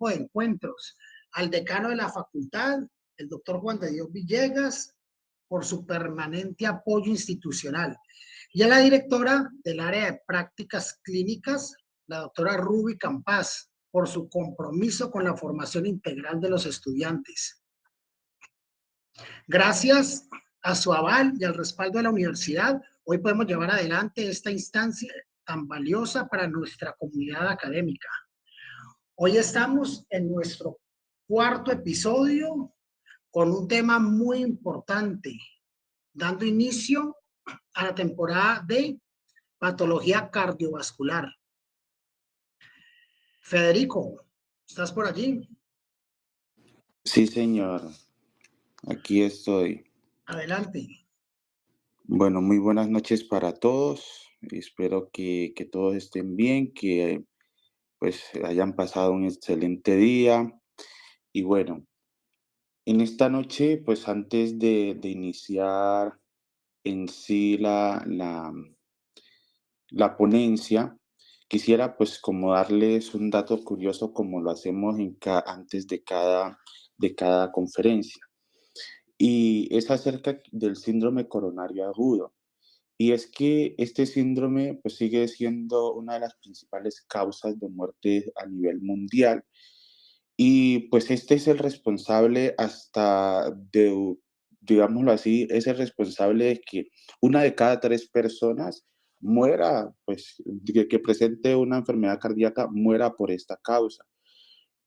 de encuentros, al decano de la facultad, el doctor Juan de Dios Villegas, por su permanente apoyo institucional, y a la directora del área de prácticas clínicas, la doctora Ruby Campas, por su compromiso con la formación integral de los estudiantes. Gracias a su aval y al respaldo de la universidad, hoy podemos llevar adelante esta instancia tan valiosa para nuestra comunidad académica. Hoy estamos en nuestro cuarto episodio con un tema muy importante, dando inicio a la temporada de patología cardiovascular. Federico, ¿estás por allí? Sí, señor. Aquí estoy. Adelante. Bueno, muy buenas noches para todos. Espero que todos estén bien, que pues hayan pasado un excelente día. Y bueno, en esta noche, pues antes de iniciar en sí la ponencia, quisiera pues como darles un dato curioso como lo hacemos antes de cada conferencia. Y es acerca del síndrome coronario agudo. Y es que este síndrome pues, sigue siendo una de las principales causas de muerte a nivel mundial. Y pues este es el responsable digámoslo así, es el responsable de que una de cada tres personas muera, pues que presente una enfermedad cardíaca, muera por esta causa.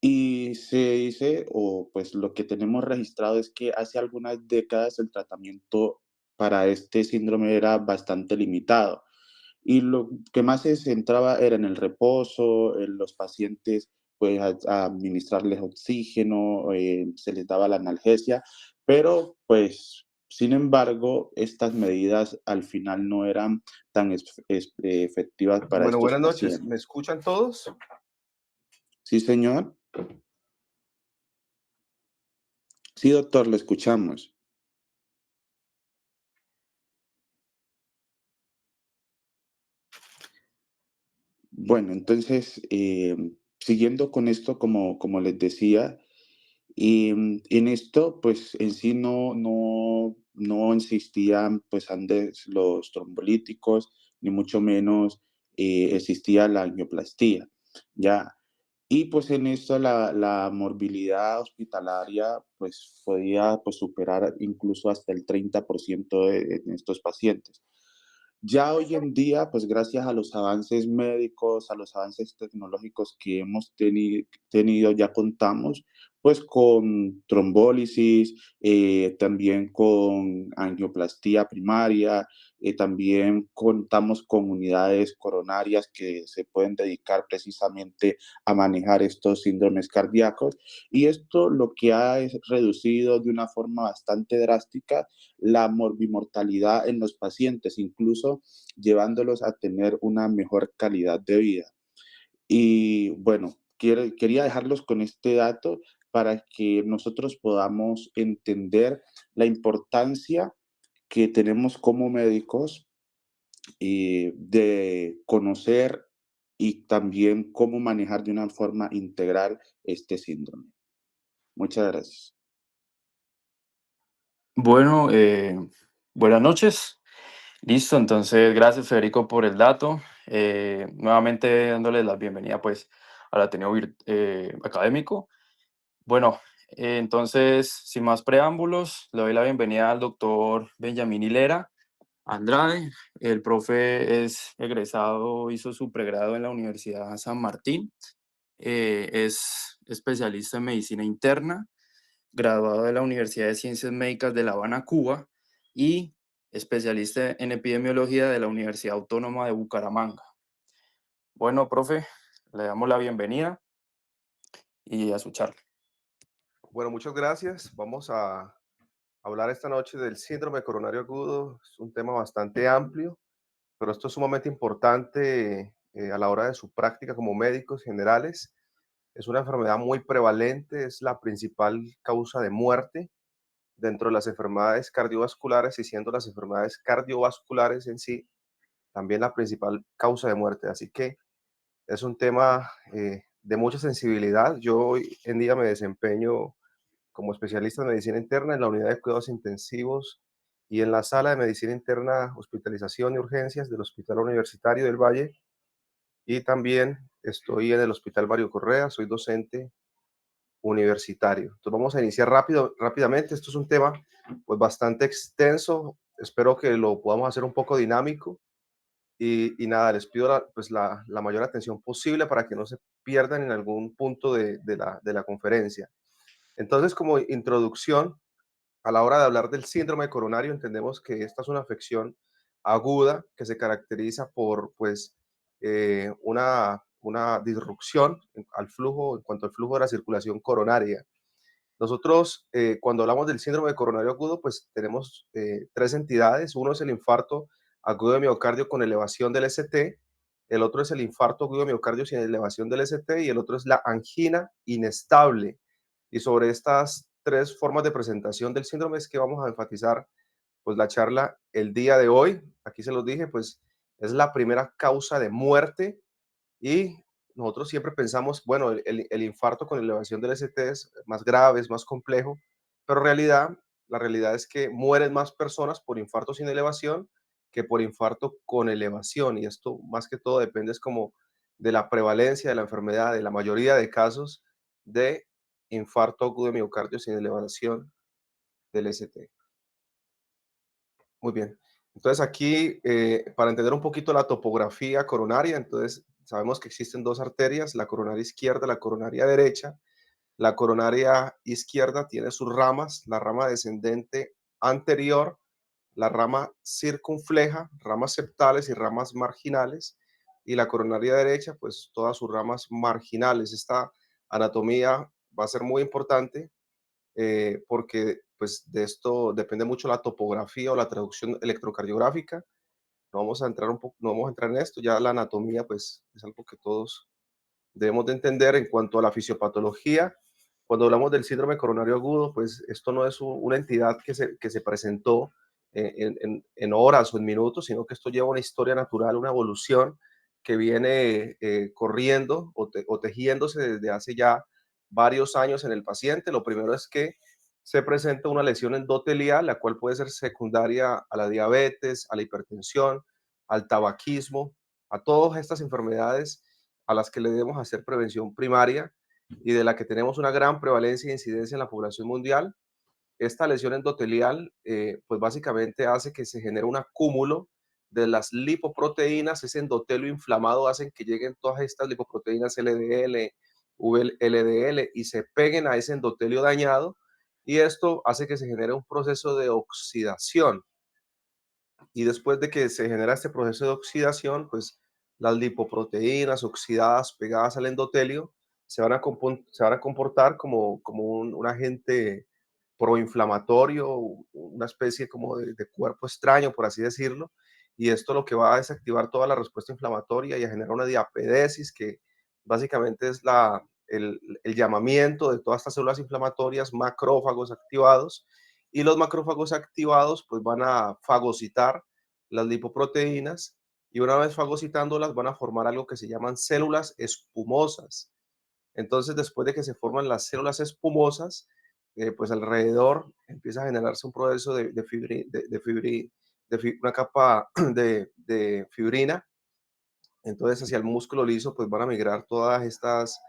Y se dice, o pues lo que tenemos registrado es que hace algunas décadas el tratamiento para este síndrome era bastante limitado. Y lo que más se centraba era en el reposo, en los pacientes, pues a administrarles oxígeno, se les daba la analgesia, pero pues sin embargo, estas medidas al final no eran tan efectivas para Bueno, estos buenas noches. pacientes. ¿Me escuchan todos? Sí, señor. Sí, doctor, lo escuchamos. Bueno, entonces, siguiendo con esto, como les decía, en esto, pues en sí no existían, pues antes los trombolíticos, ni mucho menos existía la angioplastía, ¿ya? Y pues en esto la morbilidad hospitalaria, pues podía pues, superar incluso hasta el 30% en estos pacientes. Ya hoy en día, pues gracias a los avances médicos, a los avances tecnológicos que hemos tenido, ya contamos pues con trombólisis, también con angioplastía primaria, también contamos con unidades coronarias que se pueden dedicar precisamente a manejar estos síndromes cardíacos. Y esto lo que ha es reducido de una forma bastante drástica la morbimortalidad en los pacientes, incluso llevándolos a tener una mejor calidad de vida. Y bueno, quería dejarlos con este dato para que nosotros podamos entender la importancia que tenemos como médicos de conocer y también cómo manejar de una forma integral este síndrome. Muchas gracias. Bueno, buenas noches. Listo, entonces gracias Federico por el dato. Nuevamente dándoles la bienvenida pues al Ateneo Académico. Bueno, entonces sin más preámbulos, le doy la bienvenida al doctor Benjamín Hilera Andrade. El profe es egresado, hizo su pregrado en la Universidad San Martín. Es especialista en medicina interna, graduado de la Universidad de Ciencias Médicas de La Habana, Cuba, y especialista en epidemiología de la Universidad Autónoma de Bucaramanga. Bueno, profe, le damos la bienvenida y a su charla. Bueno, muchas gracias. Vamos a hablar esta noche del síndrome coronario agudo. Es un tema bastante amplio, pero esto es sumamente importante a la hora de su práctica como médicos generales. Es una enfermedad muy prevalente, es la principal causa de muerte dentro de las enfermedades cardiovasculares y siendo las enfermedades cardiovasculares en sí también la principal causa de muerte. Así que es un tema de mucha sensibilidad. Yo hoy en día me desempeño como especialista en medicina interna en la unidad de cuidados intensivos y en la sala de medicina interna, hospitalización y urgencias del Hospital Universitario del Valle, y también estoy en el Hospital Mario Correa, soy docente universitario. Entonces vamos a iniciar rápidamente. Esto es un tema pues bastante extenso. Espero que lo podamos hacer un poco dinámico y nada, les pido la mayor atención posible para que no se pierdan en algún punto de la conferencia. Entonces, como introducción, a la hora de hablar del síndrome coronario, entendemos que esta es una afección aguda que se caracteriza por pues, una disrupción al flujo, en cuanto al flujo de la circulación coronaria. Nosotros, cuando hablamos del síndrome coronario agudo, pues tenemos tres entidades. Uno es el infarto agudo de miocardio con elevación del ST, el otro es el infarto agudo de miocardio sin elevación del ST y el otro es la angina inestable. Y sobre estas tres formas de presentación del síndrome es que vamos a enfatizar pues la charla el día de hoy. Aquí se los dije, pues es la primera causa de muerte y nosotros siempre pensamos, bueno, el infarto con elevación del ST es más grave, es más complejo, pero la realidad es que mueren más personas por infarto sin elevación que por infarto con elevación. Y esto más que todo depende es como de la prevalencia de la enfermedad, de la mayoría de casos de infarto agudo de miocardio sin elevación del ST. Muy bien. Entonces aquí, para entender un poquito la topografía coronaria, entonces sabemos que existen dos arterias, la coronaria izquierda, la coronaria derecha. La coronaria izquierda tiene sus ramas, la rama descendente anterior, la rama circunfleja, ramas septales y ramas marginales, y la coronaria derecha, pues todas sus ramas marginales. Esta anatomía va a ser muy importante porque pues de esto depende mucho la topografía o la traducción electrocardiográfica. No vamos a entrar en esto, ya la anatomía pues es algo que todos debemos de entender en cuanto a la fisiopatología. Cuando hablamos del síndrome coronario agudo, pues esto no es una entidad que se presentó en horas o en minutos, sino que esto lleva una historia natural, una evolución que viene corriendo o tejiéndose desde hace ya varios años en el paciente. Lo primero es que se presenta una lesión endotelial, la cual puede ser secundaria a la diabetes, a la hipertensión, al tabaquismo, a todas estas enfermedades a las que le debemos hacer prevención primaria y de la que tenemos una gran prevalencia e incidencia en la población mundial. Esta lesión endotelial, pues básicamente hace que se genere un acúmulo de las lipoproteínas, ese endotelio inflamado hacen que lleguen todas estas lipoproteínas LDL, VLDL y se peguen a ese endotelio dañado y esto hace que se genere un proceso de oxidación y después de que se genera este proceso de oxidación, pues las lipoproteínas oxidadas pegadas al endotelio se van a comportar como un agente proinflamatorio, una especie como de cuerpo extraño, por así decirlo, y esto lo que va a desactivar toda la respuesta inflamatoria y a generar una diapedesis que básicamente es el llamamiento de todas estas células inflamatorias, macrófagos activados, y los macrófagos activados pues van a fagocitar las lipoproteínas y una vez fagocitándolas van a formar algo que se llaman células espumosas. Entonces, después de que se forman las células espumosas, pues alrededor empieza a generarse un proceso una capa de fibrina. Entonces, hacia el músculo liso, pues van a migrar todas estas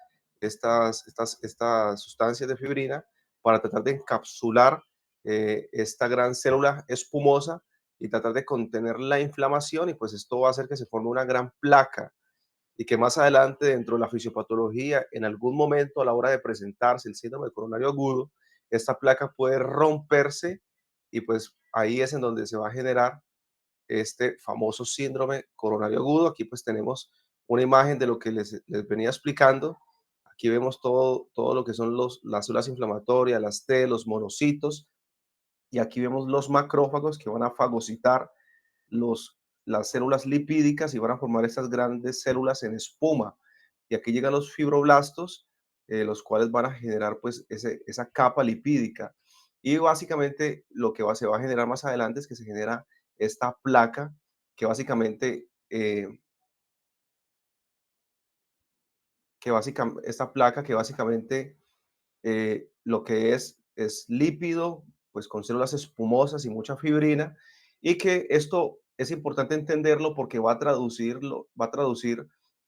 sustancias de fibrina para tratar de encapsular esta gran célula espumosa y tratar de contener la inflamación y pues esto va a hacer que se forme una gran placa y que más adelante dentro de la fisiopatología, en algún momento a la hora de presentarse el síndrome coronario agudo, esta placa puede romperse y pues ahí es en donde se va a generar este famoso síndrome coronario agudo. Aquí pues tenemos una imagen de lo que les venía explicando. Aquí vemos todo lo que son las células inflamatorias, las T, los monocitos, y aquí vemos los macrófagos que van a fagocitar las células lipídicas y van a formar estas grandes células en espuma. Y aquí llegan los fibroblastos, los cuales van a generar pues esa capa lipídica. Y básicamente lo que se va a generar más adelante es que se genera esta placa que básicamente esta placa que básicamente lo que es lípido, pues con células espumosas y mucha fibrina, y que esto es importante entenderlo porque va a traducir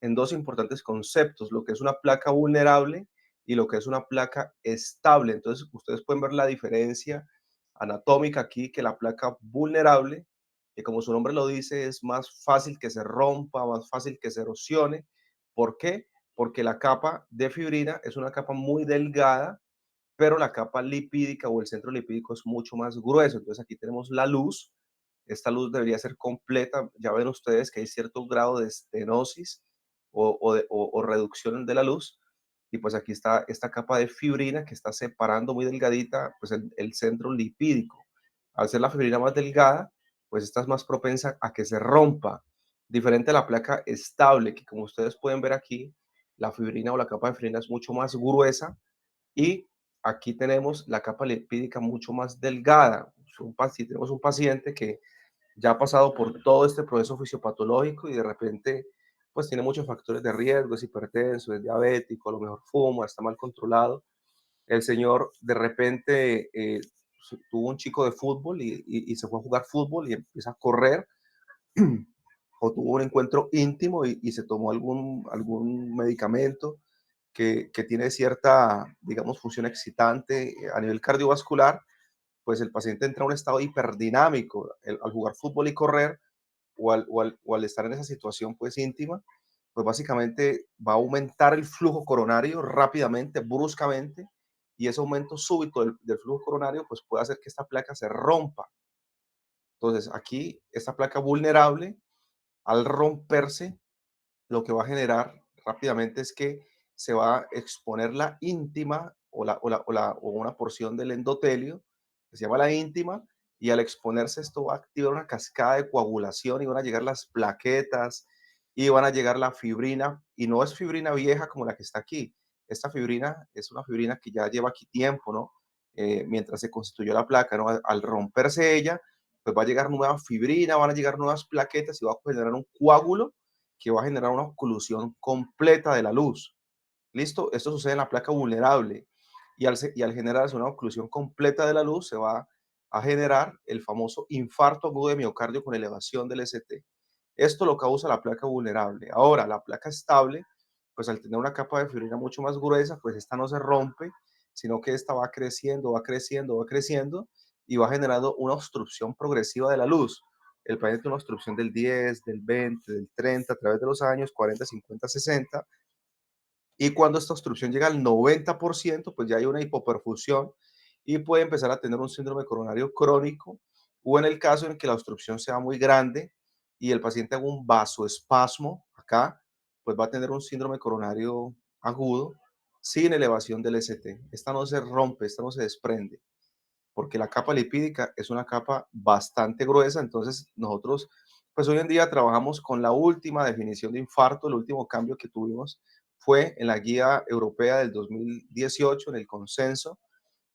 en dos importantes conceptos, lo que es una placa vulnerable y lo que es una placa estable. Entonces, ustedes pueden ver la diferencia anatómica aquí, que la placa vulnerable, que como su nombre lo dice, es más fácil que se rompa, más fácil que se erosione. ¿Por qué? Porque la capa de fibrina es una capa muy delgada, pero la capa lipídica o el centro lipídico es mucho más grueso. Entonces aquí tenemos la luz. Esta luz debería ser completa. Ya ven ustedes que hay cierto grado de estenosis o reducción de la luz. Y pues aquí está esta capa de fibrina que está separando muy delgadita pues el centro lipídico. Al ser la fibrina más delgada, pues esta es más propensa a que se rompa. Diferente a la placa estable, que como ustedes pueden ver aquí, la fibrina o la capa de fibrina es mucho más gruesa y aquí tenemos la capa lipídica mucho más delgada. Si tenemos un paciente que ya ha pasado por todo este proceso fisiopatológico y de repente pues tiene muchos factores de riesgo, es hipertenso, es diabético, a lo mejor fuma, está mal controlado. El señor de repente tuvo un chico de fútbol y se fue a jugar fútbol y empieza a correr o tuvo un encuentro íntimo y se tomó algún medicamento que tiene cierta, digamos, función excitante a nivel cardiovascular, pues el paciente entra a un estado hiperdinámico al jugar fútbol y correr o al estar en esa situación pues íntima, pues básicamente va a aumentar el flujo coronario rápidamente, bruscamente, y ese aumento súbito del flujo coronario pues puede hacer que esta placa se rompa. Entonces aquí, esta placa vulnerable, al romperse, lo que va a generar rápidamente es que se va a exponer la íntima o una porción del endotelio, que se llama la íntima, y al exponerse esto va a activar una cascada de coagulación y van a llegar las plaquetas y van a llegar la fibrina, y no es fibrina vieja como la que está aquí. Esta fibrina es una fibrina que ya lleva aquí tiempo, ¿no? Mientras se constituyó la placa, ¿no? Al romperse ella, pues va a llegar nueva fibrina, van a llegar nuevas plaquetas y va a generar un coágulo que va a generar una oclusión completa de la luz. ¿Listo? Esto sucede en la placa vulnerable y al generarse una oclusión completa de la luz se va a generar el famoso infarto agudo de miocardio con elevación del ST. Esto lo causa la placa vulnerable. Ahora, la placa estable, pues al tener una capa de fibrina mucho más gruesa, pues esta no se rompe, sino que esta va creciendo, va creciendo, va creciendo y va generando una obstrucción progresiva de la luz. El paciente tiene una obstrucción del 10, del 20, del 30 a través de los años, 40, 50, 60. Y cuando esta obstrucción llega al 90%, pues ya hay una hipoperfusión y puede empezar a tener un síndrome coronario crónico, o en el caso en que la obstrucción sea muy grande y el paciente haga un vasoespasmo acá, pues va a tener un síndrome coronario agudo sin elevación del ST. Esta no se rompe, esta no se desprende porque la capa lipídica es una capa bastante gruesa, entonces nosotros, pues hoy en día trabajamos con la última definición de infarto, el último cambio que tuvimos fue en la guía europea del 2018, en el consenso,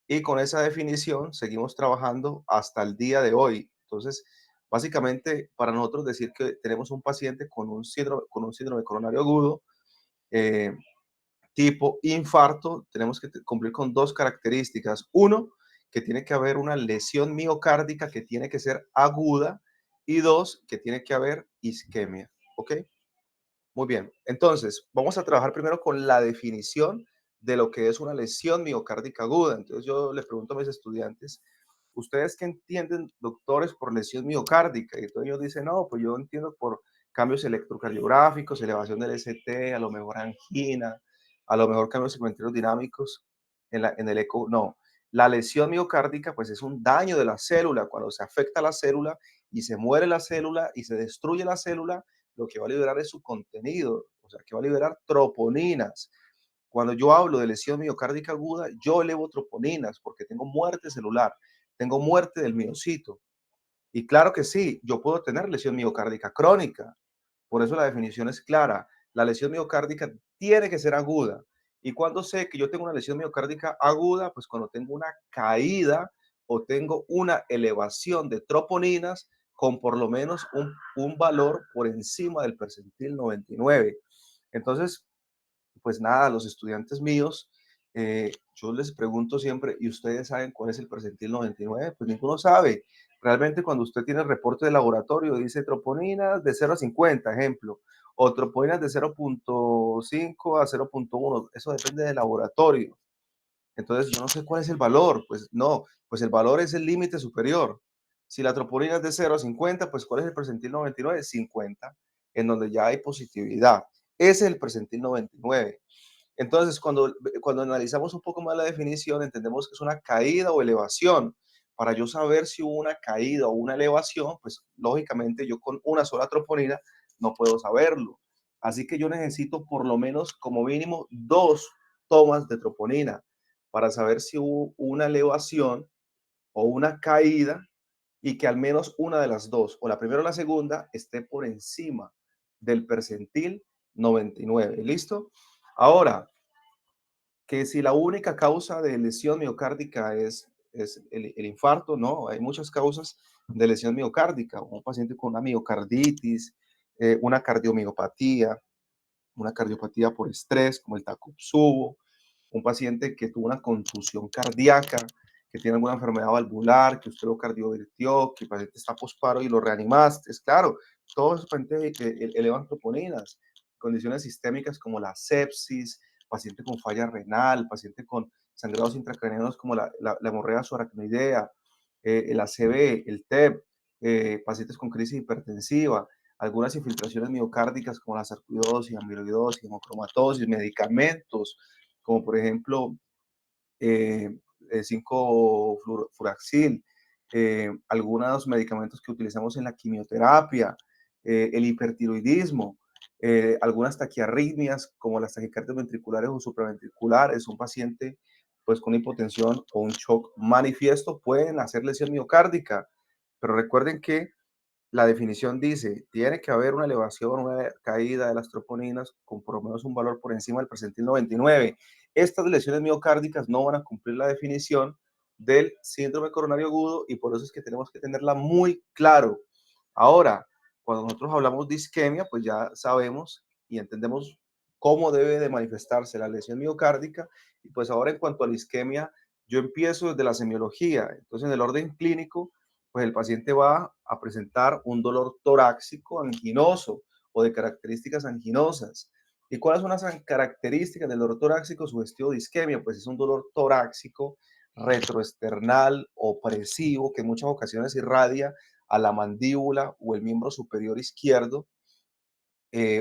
y con esa definición seguimos trabajando hasta el día de hoy. Entonces, básicamente, para nosotros decir que tenemos un paciente con un síndrome coronario agudo, eh, tipo infarto, tenemos que cumplir con dos características. Uno, que tiene que haber una lesión miocárdica que tiene que ser aguda y dos, que tiene que haber isquemia. ¿Ok? Muy bien. Entonces, vamos a trabajar primero con la definición de lo que es una lesión miocárdica aguda. Entonces, yo les pregunto a mis estudiantes, ¿ustedes qué entienden, doctores, por lesión miocárdica? Y entonces ellos dicen, no, pues yo entiendo por cambios electrocardiográficos, elevación del ST, a lo mejor angina, a lo mejor cambios segmentarios dinámicos en el eco. No, la lesión miocárdica, pues es un daño de la célula. Cuando se afecta la célula y se muere la célula y se destruye la célula, lo que va a liberar es su contenido, o sea, que va a liberar troponinas. Cuando yo hablo de lesión miocárdica aguda, yo elevo troponinas porque tengo muerte celular, tengo muerte del miocito. Y claro que sí, yo puedo tener lesión miocárdica crónica. Por eso la definición es clara. La lesión miocárdica tiene que ser aguda. ¿Y cuando sé que yo tengo una lesión miocárdica aguda? Pues cuando tengo una caída o tengo una elevación de troponinas con por lo menos un valor por encima del percentil 99. Entonces, Pues nada, los estudiantes míos, yo les pregunto siempre, ¿y ustedes saben cuál es el percentil 99? Pues ninguno sabe. Realmente cuando usted tiene el reporte de laboratorio, dice troponinas de 0 a 50, ejemplo, o troponinas de 0,5 a 0,1, eso depende del laboratorio. Entonces, yo no sé cuál es el valor, pues no, pues el valor es el límite superior. Si la troponina es de 0 a 50, pues ¿cuál es el percentil 99? 50, en donde ya hay positividad. Ese es el percentil 99. Entonces, cuando analizamos un poco más la definición, entendemos que es una caída o elevación. Para yo saber si hubo una caída o una elevación, pues lógicamente yo con una sola troponina no puedo saberlo. Así que yo necesito por lo menos como mínimo 2 tomas de troponina para saber si hubo una elevación o una caída y que al menos una de las dos, o la primera o la segunda, esté por encima del percentil 99. ¿Listo? Ahora, que si la única causa de lesión miocárdica es el infarto, no, hay muchas causas de lesión miocárdica. Un paciente con una miocarditis, una una cardiopatía por estrés, como el Takotsubo, un paciente que tuvo una contusión cardíaca, que tiene alguna enfermedad valvular, que usted lo cardiovirtió, que el paciente está posparo y lo reanimaste. Es claro, todos esos pacientes elevan troponinas. Condiciones sistémicas como la sepsis, paciente con falla renal, paciente con sangrados intracraneanos como la hemorragia subaracnoidea, el ACV, el TEP, pacientes con crisis hipertensiva, algunas infiltraciones miocárdicas como la sarcoidosis, amiloidosis, hemocromatosis, medicamentos, como por ejemplo eh, 5-furaxil, algunos medicamentos que utilizamos en la quimioterapia, el hipertiroidismo, algunas taquiarritmias como las taquicardias ventriculares o supraventriculares. Un paciente pues con hipotensión o un shock manifiesto pueden hacer lesión miocárdica, pero recuerden que la definición dice, tiene que haber una elevación, una caída de las troponinas con por lo menos un valor por encima del percentil 99. Estas lesiones miocárdicas no van a cumplir la definición del síndrome coronario agudo y por eso es que tenemos que tenerla muy claro. Ahora, cuando nosotros hablamos de isquemia, pues ya sabemos y entendemos cómo debe de manifestarse la lesión miocárdica. Y pues ahora en cuanto a la isquemia, yo empiezo desde la semiología. Entonces, en el orden clínico, pues el paciente va a presentar un dolor torácico anginoso o de características anginosas. ¿Y cuáles son las características del dolor torácico sugestivo de isquemia? Pues es un dolor torácico retroesternal opresivo que en muchas ocasiones irradia a la mandíbula o el miembro superior izquierdo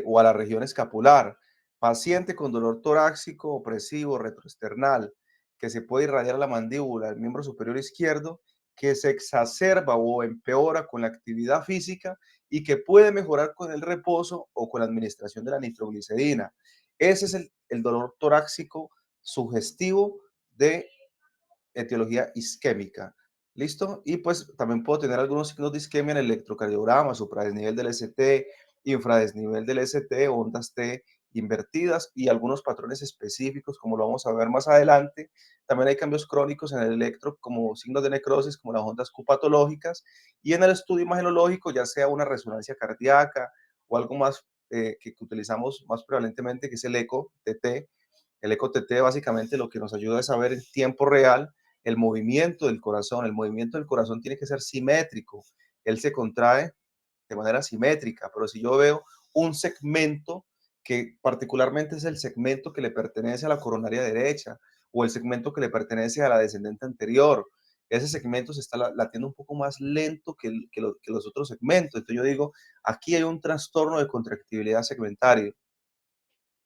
o a la región escapular. Paciente con dolor torácico opresivo retroesternal que se puede irradiar a la mandíbula, el miembro superior izquierdo, que se exacerba o empeora con la actividad física y que puede mejorar con el reposo o con la administración de la nitroglicerina. Ese es el dolor torácico sugestivo de etiología isquémica. ¿Listo? Y pues también puedo tener algunos signos de isquemia en el electrocardiograma, supradesnivel del ST, infradesnivel del ST, ondas T invertidas y algunos patrones específicos, como lo vamos a ver más adelante. También hay cambios crónicos en el electro, como signos de necrosis, como las ondas Q patológicas. Y en el estudio imagenológico, ya sea una resonancia cardíaca o algo más que utilizamos más prevalentemente, que es el eco TT. El eco TT básicamente lo que nos ayuda es saber en tiempo real el movimiento del corazón. El movimiento del corazón tiene que ser simétrico. Él se contrae de manera simétrica, pero si yo veo un segmento que particularmente es el segmento que le pertenece a la coronaria derecha o el segmento que le pertenece a la descendente anterior, ese segmento se está latiendo un poco más lento que los otros segmentos. Entonces yo digo, aquí hay un trastorno de contractibilidad segmentaria.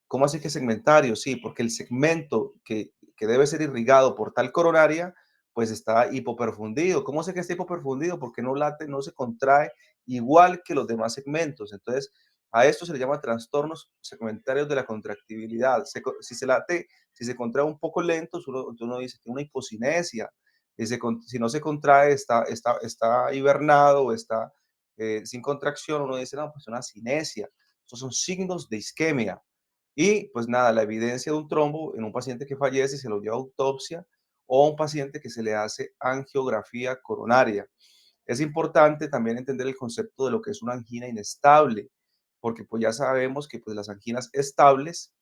¿Cómo así que segmentario? Sí, porque el segmento que debe ser irrigado por tal coronaria, pues está hipoperfundido. ¿Cómo sé que está hipoperfundido? Porque no late, no se contrae igual que los demás segmentos. Entonces, a esto se le llama trastornos segmentarios de la contractibilidad. Si se late, si se contrae un poco lento, uno dice que una hipocinesia. Si no se contrae, está hibernado o está sin contracción, uno dice, no, pues una cinesia. Estos son signos de isquemia. Y pues nada, la evidencia de un trombo en un paciente que fallece se lo lleva a autopsia o a un paciente que se le hace angiografía coronaria. Es importante también entender el concepto de lo que es una angina inestable, porque pues ya sabemos que pues las anginas estables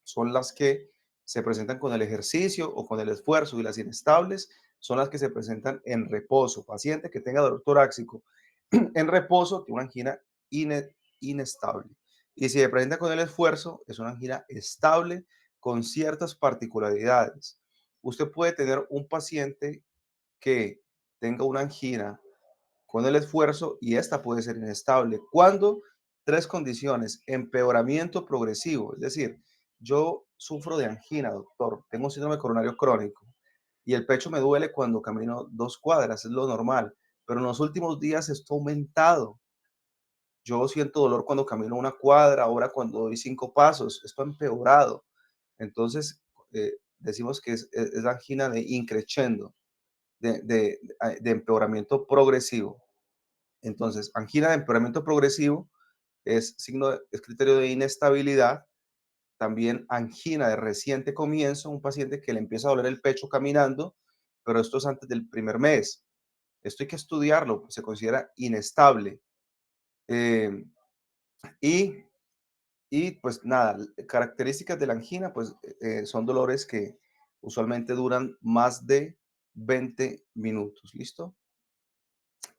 son las que se presentan con el ejercicio o con el esfuerzo, y las inestables son las que se presentan en reposo. Paciente que tenga dolor torácico en reposo tiene una angina inestable. Y si se presenta con el esfuerzo, es una angina estable con ciertas particularidades. Usted puede tener un paciente que tenga una angina con el esfuerzo y esta puede ser inestable. Cuando tres condiciones: empeoramiento progresivo, es decir, yo sufro de angina, doctor, tengo síndrome coronario crónico y el pecho me duele cuando camino 2 cuadras, es lo normal, pero en los últimos días esto ha aumentado. Yo siento dolor cuando camino 1 cuadra, ahora cuando doy 5 pasos, esto ha empeorado. Entonces, decimos que es la angina de increciendo, de empeoramiento progresivo. Entonces, angina de empeoramiento progresivo es criterio de inestabilidad. También angina de reciente comienzo, un paciente que le empieza a doler el pecho caminando, pero esto es antes del primer mes. Esto hay que estudiarlo, pues se considera inestable. Eh, y, pues nada, características de la angina, pues son dolores que usualmente duran más de 20 minutos, ¿listo?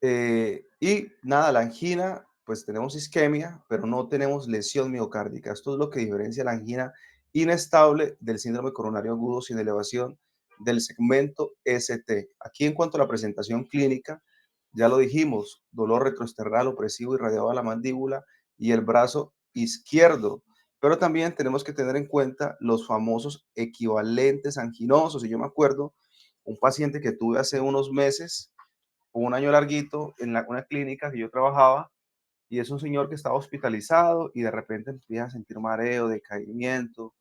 Y nada, la angina, pues tenemos isquemia, pero no tenemos lesión miocárdica. Esto es lo que diferencia la angina inestable del síndrome coronario agudo sin elevación del segmento ST. Aquí en cuanto a la presentación clínica, ya lo dijimos, dolor retroesternal opresivo irradiado a la mandíbula y el brazo izquierdo. Pero también tenemos que tener en cuenta los famosos equivalentes anginosos. Y yo me acuerdo un paciente que tuve hace unos meses, un año larguito, en una clínica que yo trabajaba, y es un señor que estaba hospitalizado y de repente empieza a sentir mareo, decaimiento,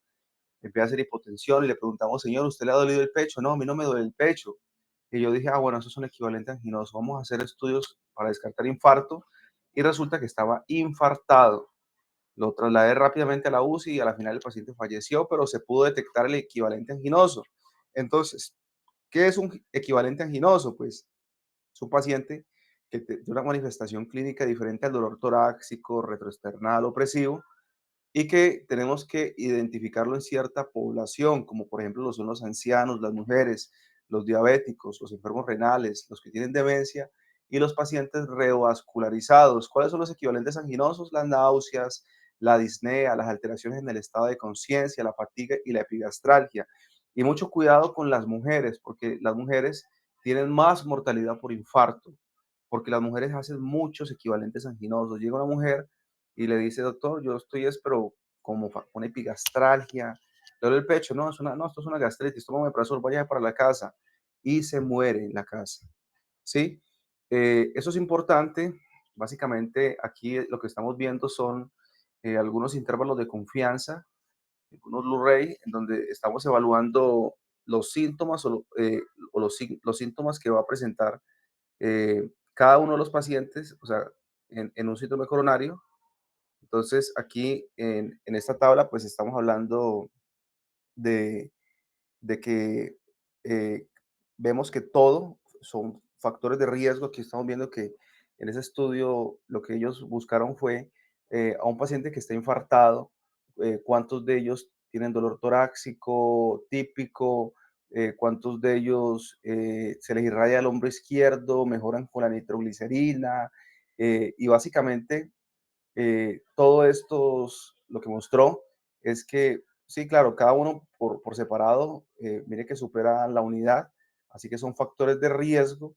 empieza a hacer hipotensión y le preguntamos: señor, ¿usted le ha dolido el pecho? No, a mí no me duele el pecho. Y yo dije: ah, bueno, eso es un equivalente anginoso, vamos a hacer estudios para descartar infarto, y resulta que estaba infartado. Lo trasladé rápidamente a la UCI y a la final el paciente falleció, pero se pudo detectar el equivalente anginoso. Entonces, ¿qué es un equivalente anginoso? Pues es un paciente que tiene una manifestación clínica diferente al dolor torácico, retroesternal, opresivo, y que tenemos que identificarlo en cierta población, como por ejemplo lo son los ancianos, las mujeres, los diabéticos, los enfermos renales, los que tienen demencia y los pacientes revascularizados. ¿Cuáles son los equivalentes anginosos? Las náuseas, la disnea, las alteraciones en el estado de conciencia, la fatiga y la epigastralgia. Y mucho cuidado con las mujeres, porque las mujeres tienen más mortalidad por infarto, porque las mujeres hacen muchos equivalentes anginosos. Llega una mujer y le dice: doctor, yo estoy pero como con epigastralgia, le duele el pecho, no, esto es una gastritis, toma omeprazol, vaya para la casa, y se muere en la casa, ¿sí? Eso es importante. Básicamente aquí lo que estamos viendo son algunos intervalos de confianza, algunos Blu-ray, en donde estamos evaluando los síntomas los síntomas que va a presentar cada uno de los pacientes, o sea, en un síndrome coronario. Entonces, aquí en esta tabla, pues estamos hablando de, de que eh, vemos que todo son factores de riesgo. Aquí estamos viendo que en ese estudio lo que ellos buscaron fue a un paciente que está infartado, cuántos de ellos tienen dolor torácico típico, cuántos de ellos se les irradia el hombro izquierdo, mejoran con la nitroglicerina, y básicamente todo esto lo que mostró es que, sí, claro, cada uno por separado, mire que supera la unidad, así que son factores de riesgo,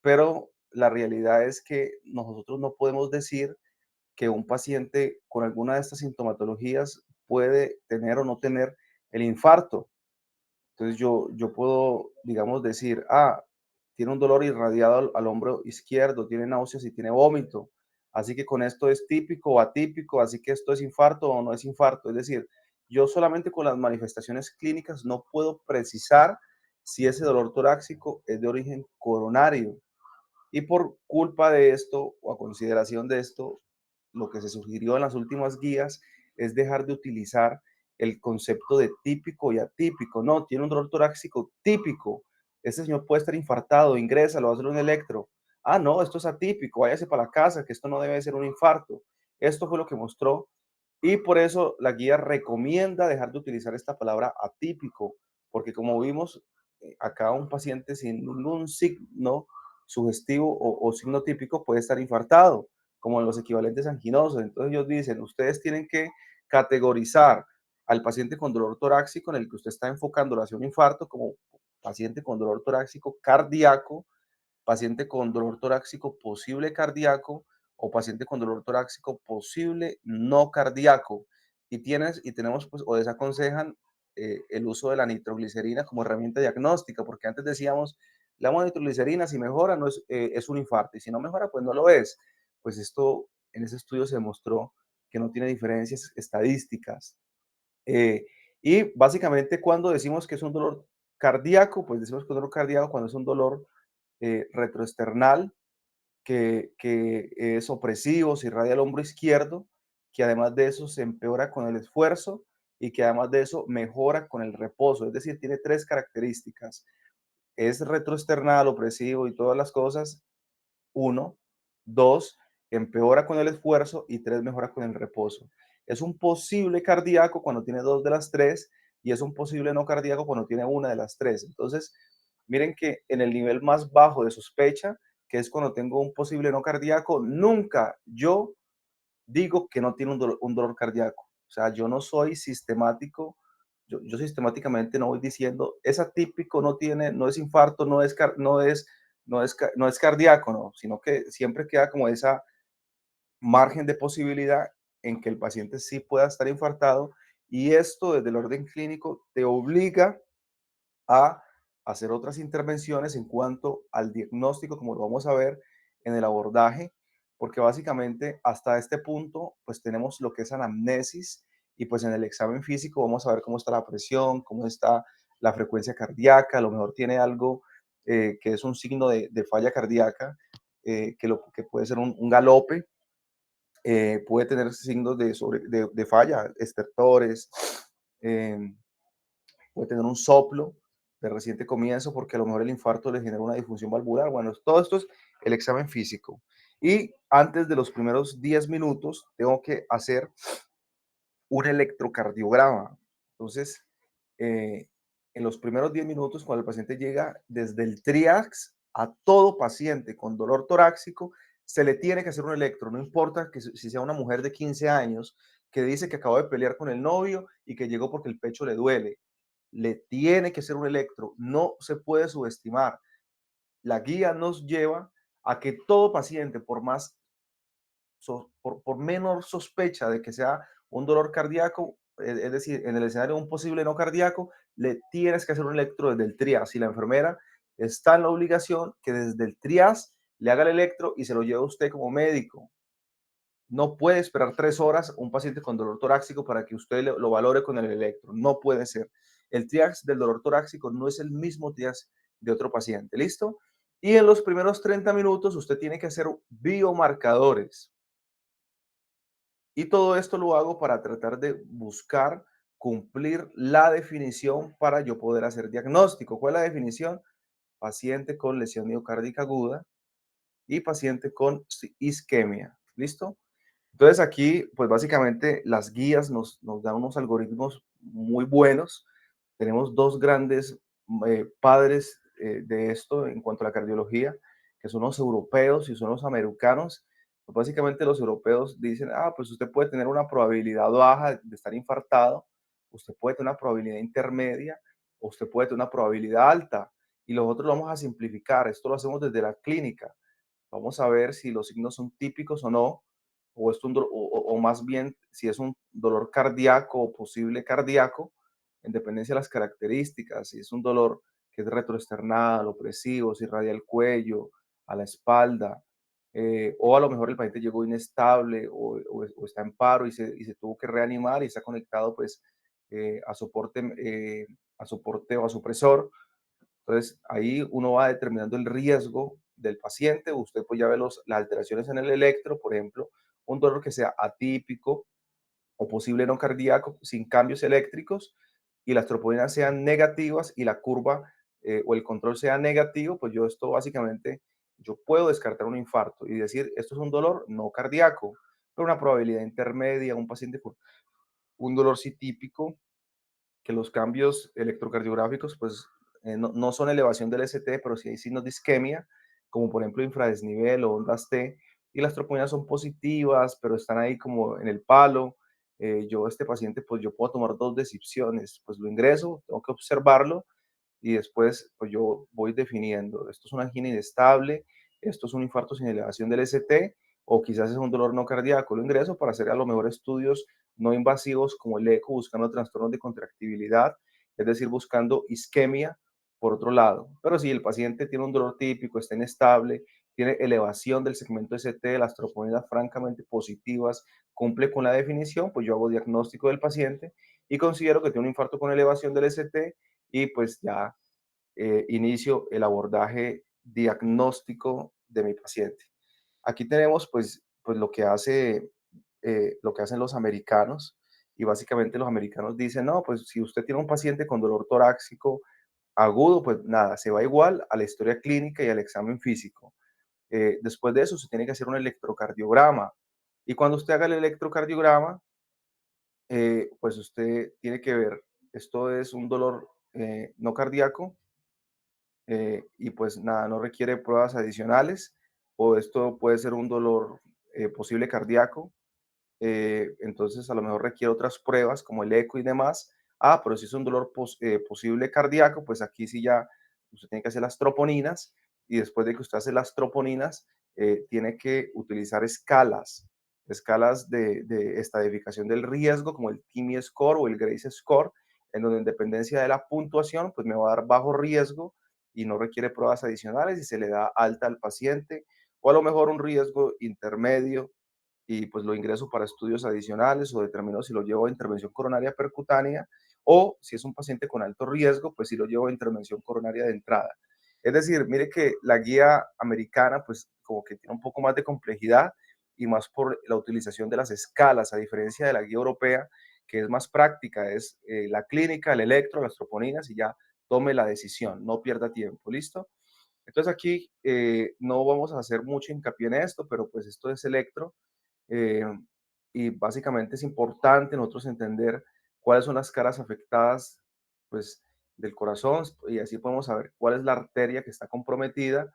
pero la realidad es que nosotros no podemos decir que un paciente con alguna de estas sintomatologías puede tener o no tener el infarto. Entonces yo puedo, digamos, decir: ah, tiene un dolor irradiado al hombro izquierdo, tiene náuseas y tiene vómito. Así que con esto es típico o atípico, así que esto es infarto o no es infarto. Es decir, yo solamente con las manifestaciones clínicas no puedo precisar si ese dolor torácico es de origen coronario. Y por culpa de esto o a consideración de esto, lo que se sugirió en las últimas guías es dejar de utilizar el concepto de típico y atípico. No, tiene un dolor torácico típico. Este señor puede estar infartado, ingresa, lo va a hacer un electro. Ah, no, esto es atípico, váyase para la casa, que esto no debe ser un infarto. Esto fue lo que mostró Y por eso la guía recomienda dejar de utilizar esta palabra atípico, porque como vimos, acá un paciente sin ningún signo sugestivo o signo típico puede estar infartado, como en los equivalentes anginosos. Entonces ellos dicen, ustedes tienen que categorizar al paciente con dolor torácico en el que usted está enfocando hacia un infarto como paciente con dolor torácico cardíaco, paciente con dolor torácico posible cardíaco o paciente con dolor torácico posible no cardíaco. Y tenemos, pues, o desaconsejan el uso de la nitroglicerina como herramienta diagnóstica, porque antes decíamos, le damos nitroglicerina, si mejora no es, es un infarto, y si no mejora, pues no lo es. Pues esto en ese estudio se demostró que no tiene diferencias estadísticas. Eh, y básicamente cuando decimos que es un dolor cardíaco, pues decimos que es un dolor cardíaco cuando es un dolor retroesternal que es opresivo, se irradia el hombro izquierdo, que además de eso se empeora con el esfuerzo y que además de eso mejora con el reposo. Es decir, tiene tres características. Es retroesternal, opresivo y todas las cosas. Uno, dos, empeora con el esfuerzo y tres, mejora con el reposo. Es un posible cardíaco cuando tiene dos de las tres y es un posible no cardíaco cuando tiene una de las tres. Entonces, miren que en el nivel más bajo de sospecha, que es cuando tengo un posible no cardíaco, nunca yo digo que no tiene un dolor cardíaco. O sea, yo no soy sistemático, yo sistemáticamente no voy diciendo, es atípico, no tiene, no es infarto, no es cardíaco, no, sino que siempre queda como esa margen de posibilidad en que el paciente sí pueda estar infartado y esto desde el orden clínico te obliga a hacer otras intervenciones en cuanto al diagnóstico, como lo vamos a ver en el abordaje, porque básicamente hasta este punto, pues tenemos lo que es anamnesis y pues en el examen físico vamos a ver cómo está la presión, cómo está la frecuencia cardíaca, a lo mejor tiene algo que es un signo de falla cardíaca, que puede ser un galope, puede tener signos de falla, estertores, eh, puede tener un soplo de reciente comienzo porque a lo mejor el infarto le genera una disfunción valvular. Bueno, todo esto es el examen físico. Y antes de los primeros 10 minutos tengo que hacer un electrocardiograma. Entonces, eh, en los primeros 10 minutos, cuando el paciente llega desde el triax a todo paciente con dolor torácico, se le tiene que hacer un electro, no importa que si sea una mujer de 15 años que dice que acabó de pelear con el novio y que llegó porque el pecho le duele. Le tiene que hacer un electro, no se puede subestimar. La guía nos lleva a que todo paciente, por menor sospecha de que sea un dolor cardíaco, es decir, en el escenario de un posible no cardíaco, le tienes que hacer un electro desde el trias y la enfermera está en la obligación que desde el trias le haga el electro y se lo lleve usted como médico. No puede esperar 3 horas un paciente con dolor torácico para que usted lo valore con el electro. No puede ser. El triage del dolor torácico no es el mismo triage de otro paciente. ¿Listo? Y en los primeros 30 minutos usted tiene que hacer biomarcadores. Y todo esto lo hago para tratar de buscar cumplir la definición para yo poder hacer diagnóstico. ¿Cuál es la definición? Paciente con lesión miocárdica aguda y paciente con isquemia. ¿Listo? Entonces aquí, pues básicamente las guías nos dan unos algoritmos muy buenos. Tenemos dos grandes padres de esto en cuanto a la cardiología, que son los europeos y son los americanos. Pues básicamente los europeos dicen, pues usted puede tener una probabilidad baja de estar infartado, usted puede tener una probabilidad intermedia, o usted puede tener una probabilidad alta. Y nosotros lo vamos a simplificar. Esto lo hacemos desde la clínica. Vamos a ver si los signos son típicos o no, o, es o más bien si es un dolor cardíaco o posible cardíaco, en dependencia de las características, si es un dolor que es retroesternal, opresivo, si irradia el cuello, a la espalda, o a lo mejor el paciente llegó inestable o está en paro y se tuvo que reanimar y está conectado pues a soporte o a supresor. Entonces, ahí uno va determinando el riesgo del paciente. Usted pues ya ve las alteraciones en el electro, por ejemplo, un dolor que sea atípico o posible no cardíaco sin cambios eléctricos y las troponinas sean negativas y la curva o el control sea negativo, pues yo esto básicamente, yo puedo descartar un infarto y decir, esto es un dolor no cardíaco. pero una probabilidad intermedia, un paciente con un dolor sí típico, que los cambios electrocardiográficos, pues, no son elevación del ST, pero sí hay signos de isquemia, como por ejemplo infradesnivel o ondas T, y las troponinas son positivas, pero están ahí como en el palo. Este paciente, pues yo puedo tomar 2 decisiones, pues lo ingreso, tengo que observarlo y después pues yo voy definiendo, esto es una angina inestable, esto es un infarto sin elevación del ST o quizás es un dolor no cardíaco. Lo ingreso para hacer a lo mejor estudios no invasivos como el eco, buscando trastornos de contractibilidad, es decir, buscando isquemia por otro lado. Pero si el paciente tiene un dolor típico, está inestable, tiene elevación del segmento ST, las troponinas francamente positivas, cumple con la definición, pues yo hago diagnóstico del paciente y considero que tiene un infarto con elevación del ST y pues ya inicio el abordaje diagnóstico de mi paciente. Aquí tenemos pues lo que hacen los americanos y básicamente los americanos dicen, no, pues si usted tiene un paciente con dolor torácico agudo, pues nada, se va igual a la historia clínica y al examen físico. Después de eso se tiene que hacer un electrocardiograma y cuando usted haga el electrocardiograma, pues usted tiene que ver, esto es un dolor no cardíaco, y pues nada, no requiere pruebas adicionales o esto puede ser un dolor posible cardíaco, entonces a lo mejor requiere otras pruebas como el eco y demás. Ah, pero si es un dolor posible cardíaco, pues aquí sí ya usted tiene que hacer las troponinas y después de que usted hace las troponinas, tiene que utilizar escalas de estadificación del riesgo como el TIMI score o el GRACE score, en donde en dependencia de la puntuación, pues me va a dar bajo riesgo y no requiere pruebas adicionales y se le da alta al paciente, o a lo mejor un riesgo intermedio y pues lo ingreso para estudios adicionales o determino si lo llevo a intervención coronaria percutánea o si es un paciente con alto riesgo, pues si lo llevo a intervención coronaria de entrada. Es decir, mire que la guía americana pues como que tiene un poco más de complejidad y más por la utilización de las escalas, a diferencia de la guía europea, que es más práctica, es la clínica, el electro, las troponinas y ya tome la decisión, no pierda tiempo, ¿listo? Entonces aquí no vamos a hacer mucho hincapié en esto, pero pues esto es electro, eh, y básicamente es importante nosotros entender cuáles son las caras afectadas pues, del corazón y así podemos saber cuál es la arteria que está comprometida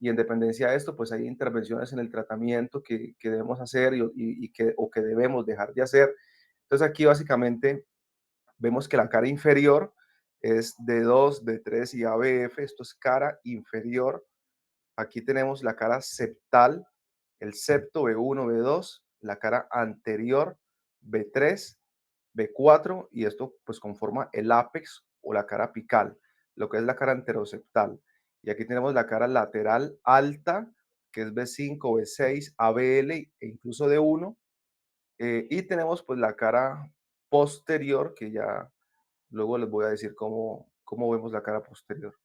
y en dependencia de esto, pues hay intervenciones en el tratamiento que debemos hacer o que debemos dejar de hacer. Entonces aquí básicamente vemos que la cara inferior es D2, D3 y ABF, esto es cara inferior. Aquí tenemos la cara septal, el septo B1, B2, la cara anterior B3, B4 y esto pues conforma el ápex o la cara apical, lo que es la cara anteroseptal. Y aquí tenemos la cara lateral alta, que es B5, B6, ABL e incluso D1. Y tenemos pues la cara posterior, que ya luego les voy a decir cómo vemos la cara posterior.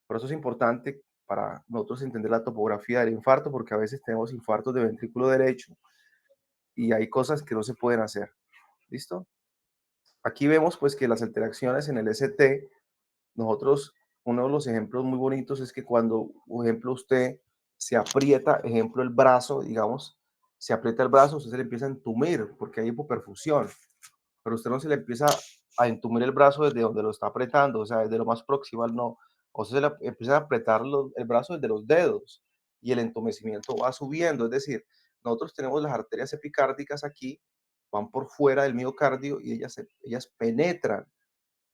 Por eso es importante para nosotros entender la topografía del infarto, porque a veces tenemos infartos de ventrículo derecho y hay cosas que no se pueden hacer. ¿Listo? Aquí vemos pues que las alteraciones en el ST, nosotros, uno de los ejemplos muy bonitos es que cuando, por ejemplo, usted se aprieta, ejemplo, el brazo, digamos, se aprieta el brazo, usted se le empieza a entumir porque hay hipoperfusión, pero usted no se le empieza a entumir el brazo desde donde lo está apretando, o sea, desde lo más proximal, no. O sea, se le empieza a apretar el brazo desde los dedos y el entumecimiento va subiendo. Es decir, nosotros tenemos las arterias epicárdicas aquí, van por fuera del miocardio y ellas penetran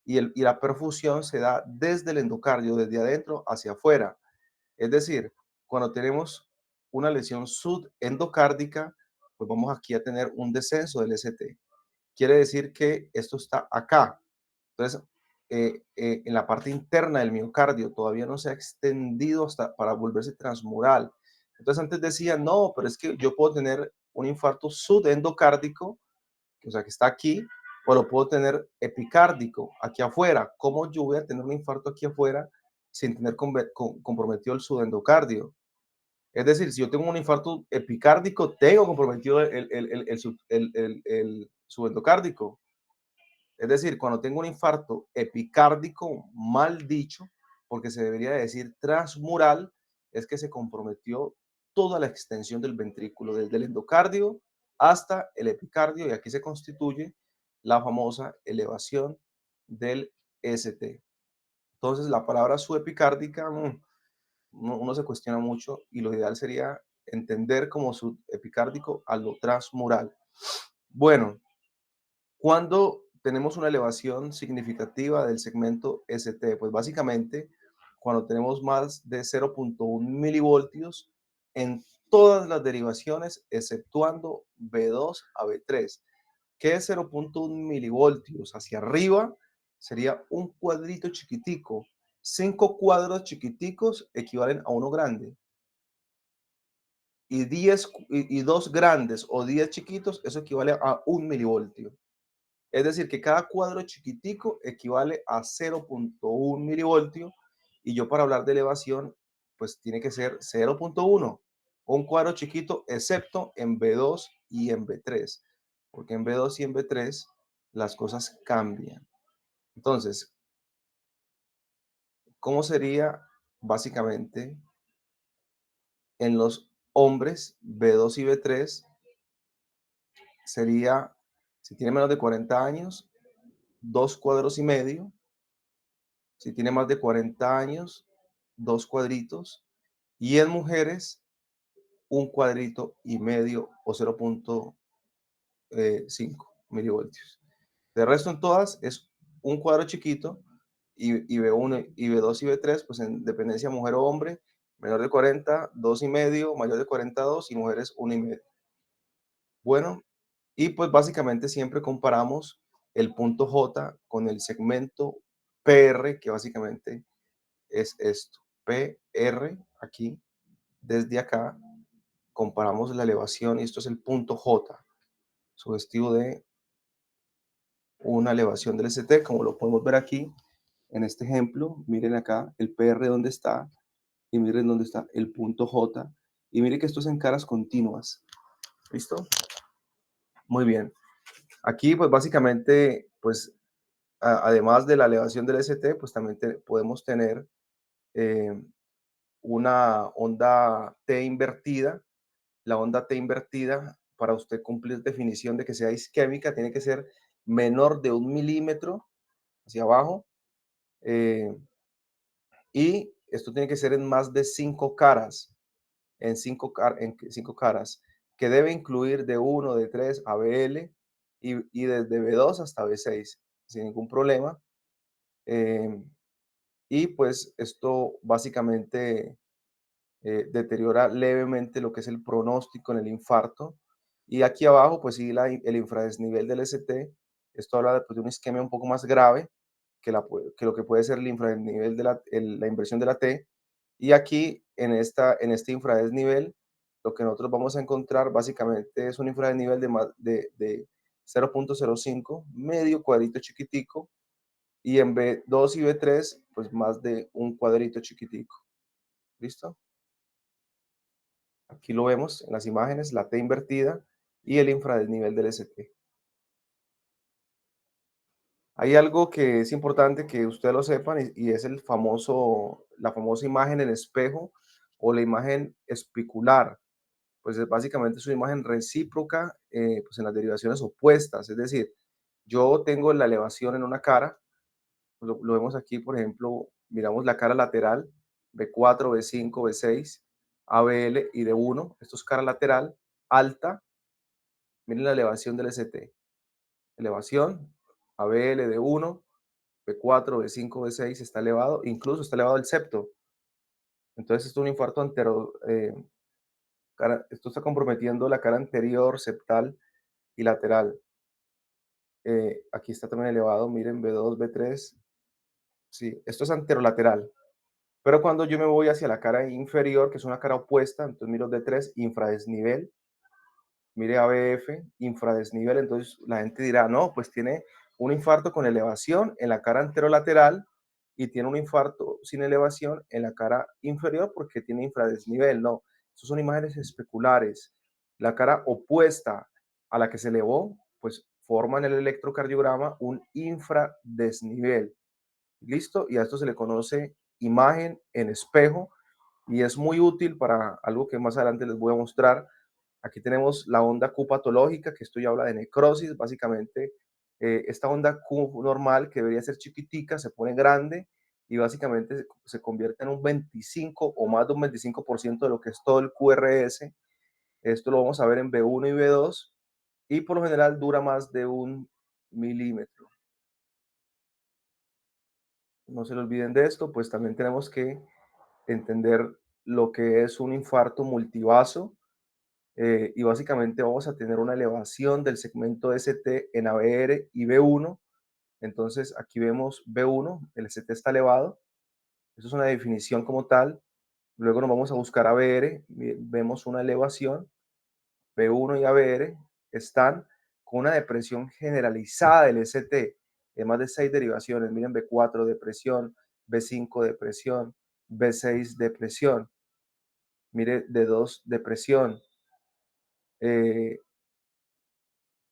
y la perfusión se da desde el endocardio, desde adentro hacia afuera. Es decir, cuando tenemos una lesión subendocárdica, pues vamos aquí a tener un descenso del ST. Quiere decir que esto está acá. Entonces, en la parte interna del miocardio todavía no se ha extendido hasta para volverse transmural. Entonces, antes decía, no, pero es que yo puedo tener un infarto subendocárdico, o sea, que está aquí, o lo puedo tener epicárdico, aquí afuera. ¿Cómo yo voy a tener un infarto aquí afuera sin tener comprometido el subendocardio? Es decir, si yo tengo un infarto epicárdico, tengo comprometido el subendocárdico. Es decir, cuando tengo un infarto epicárdico, mal dicho, porque se debería decir transmural, es que se comprometió toda la extensión del ventrículo, desde el endocardio hasta el epicardio, y aquí se constituye la famosa elevación del ST. Entonces, la palabra subepicárdica, uno se cuestiona mucho y lo ideal sería entender como subepicárdico a lo transmural. Bueno, cuando tenemos una elevación significativa del segmento ST, pues básicamente cuando tenemos más de 0.1 milivoltios en todas las derivaciones, exceptuando B2 a B3. ¿Qué es 0.1 milivoltios? Hacia arriba sería un cuadrito chiquitico. 5 cuadros chiquiticos equivalen a uno grande. Y 10 y 2 grandes o 10 chiquitos, eso equivale a 1 milivoltio. Es decir, que cada cuadro chiquitico equivale a 0.1 milivoltio, y yo para hablar de elevación, pues tiene que ser 0.1, un cuadro chiquito, excepto en B2 y en B3, porque en B2 y en B3 las cosas cambian. Entonces, ¿cómo sería básicamente en los hombres B2 y B3? Sería, si tiene menos de 40 años, 2 cuadros y medio. Si tiene más de 40 años, 2 cuadritos. Y en mujeres, un cuadrito y medio o 0.5 milivoltios. De resto, en todas es un cuadro chiquito, y B1 y B2 y B3, pues en dependencia mujer o hombre, menor de 40, 2 y medio, mayor de 42, y mujeres 1 y medio. Bueno, y pues básicamente siempre comparamos el punto J con el segmento PR, que básicamente es esto. PR, aquí, desde acá, comparamos la elevación, y esto es el punto J, sugestivo de una elevación del ST, como lo podemos ver aquí en este ejemplo. Miren acá el PR dónde está, y miren dónde está el punto J, y miren que esto es en caras continuas. ¿Listo? Muy bien. Aquí, pues básicamente, pues además de la elevación del ST, pues también podemos tener una onda T invertida. La onda T invertida, para usted cumplir definición de que sea isquémica, tiene que ser menor de 1 milímetro hacia abajo, y esto tiene que ser en más de 5 caras, en 5 caras, que debe incluir de 1, de 3 a BL, y desde B2 hasta B6, sin ningún problema. Y pues esto básicamente deteriora levemente lo que es el pronóstico en el infarto. Y aquí abajo, pues sí, el infradesnivel del ST, esto habla de, pues, de una isquemia un poco más grave que lo que puede ser el infradesnivel de la inversión de la T. Y aquí, en este infradesnivel, lo que nosotros vamos a encontrar básicamente es un infradesnivel de 0.05, medio cuadrito chiquitico, y en B2 y B3, pues más de un cuadrito chiquitico. ¿Listo? Aquí lo vemos en las imágenes, la T invertida y el infradesnivel del ST. Hay algo que es importante que ustedes lo sepan, y es la famosa imagen en espejo o la imagen especular. Pues básicamente es una imagen recíproca, pues en las derivaciones opuestas. Es decir, yo tengo la elevación en una cara, pues lo vemos aquí, por ejemplo, miramos la cara lateral, B4, B5, B6, ABL y D1. Esto es cara lateral, alta. Miren la elevación del ST. Elevación, ABL de 1, B4, B5, B6 está elevado, incluso está elevado el septo. Entonces, esto es un infarto antero, esto está comprometiendo la cara anterior, septal y lateral. Aquí está también elevado, miren, B2, B3. Sí, esto es anterolateral. Pero cuando yo me voy hacia la cara inferior, que es una cara opuesta, entonces miro D3, infradesnivel. Mire ABF, infradesnivel. Entonces la gente dirá, no, pues tiene un infarto con elevación en la cara anterolateral y tiene un infarto sin elevación en la cara inferior porque tiene infradesnivel. No, estas son imágenes especulares. La cara opuesta a la que se elevó, pues forma en el electrocardiograma un infradesnivel. ¿Listo? Y a esto se le conoce imagen en espejo, y es muy útil para algo que más adelante les voy a mostrar, Aquí tenemos la onda Q patológica, que esto ya habla de necrosis. Básicamente, esta onda Q normal, que debería ser chiquitica, se pone grande y básicamente se convierte en un 25 o más de un 25% de lo que es todo el QRS. Esto lo vamos a ver en B1 y B2 y por lo general dura más de 1 milímetro. No se le olviden de esto, pues también tenemos que entender lo que es un infarto multivaso, y básicamente vamos a tener una elevación del segmento ST en ABR y B1. Entonces aquí vemos B1, el ST está elevado, eso es una definición como tal. Luego nos vamos a buscar ABR, vemos una elevación, B1 y ABR están con una depresión generalizada del ST, de más de 6 derivaciones. Miren, B4 depresión, B5 depresión, B6 depresión, mire, D2 depresión.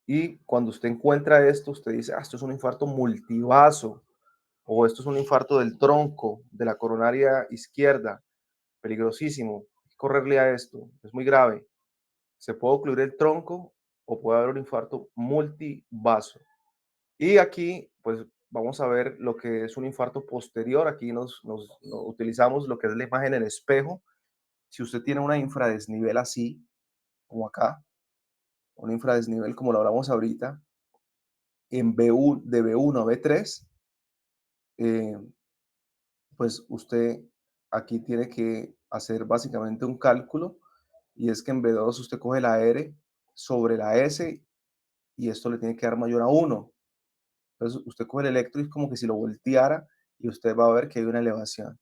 Y cuando usted encuentra esto, usted dice, esto es un infarto multivaso o esto es un infarto del tronco, de la coronaria izquierda, peligrosísimo. Hay que correrle a esto, es muy grave. Se puede ocluir el tronco o puede haber un infarto multivaso. Y aquí, pues vamos a ver lo que es un infarto posterior. Aquí nos utilizamos lo que es la imagen en espejo. Si usted tiene una infradesnivel así, como acá, un infradesnivel como lo hablamos ahorita, en B1, de B1 a B3, eh, pues usted aquí tiene que hacer básicamente un cálculo y es que en B2 usted coge la R sobre la S y esto le tiene que dar mayor a 1. Entonces usted coge el electro y es como que si lo volteara y usted va a ver que hay una elevación.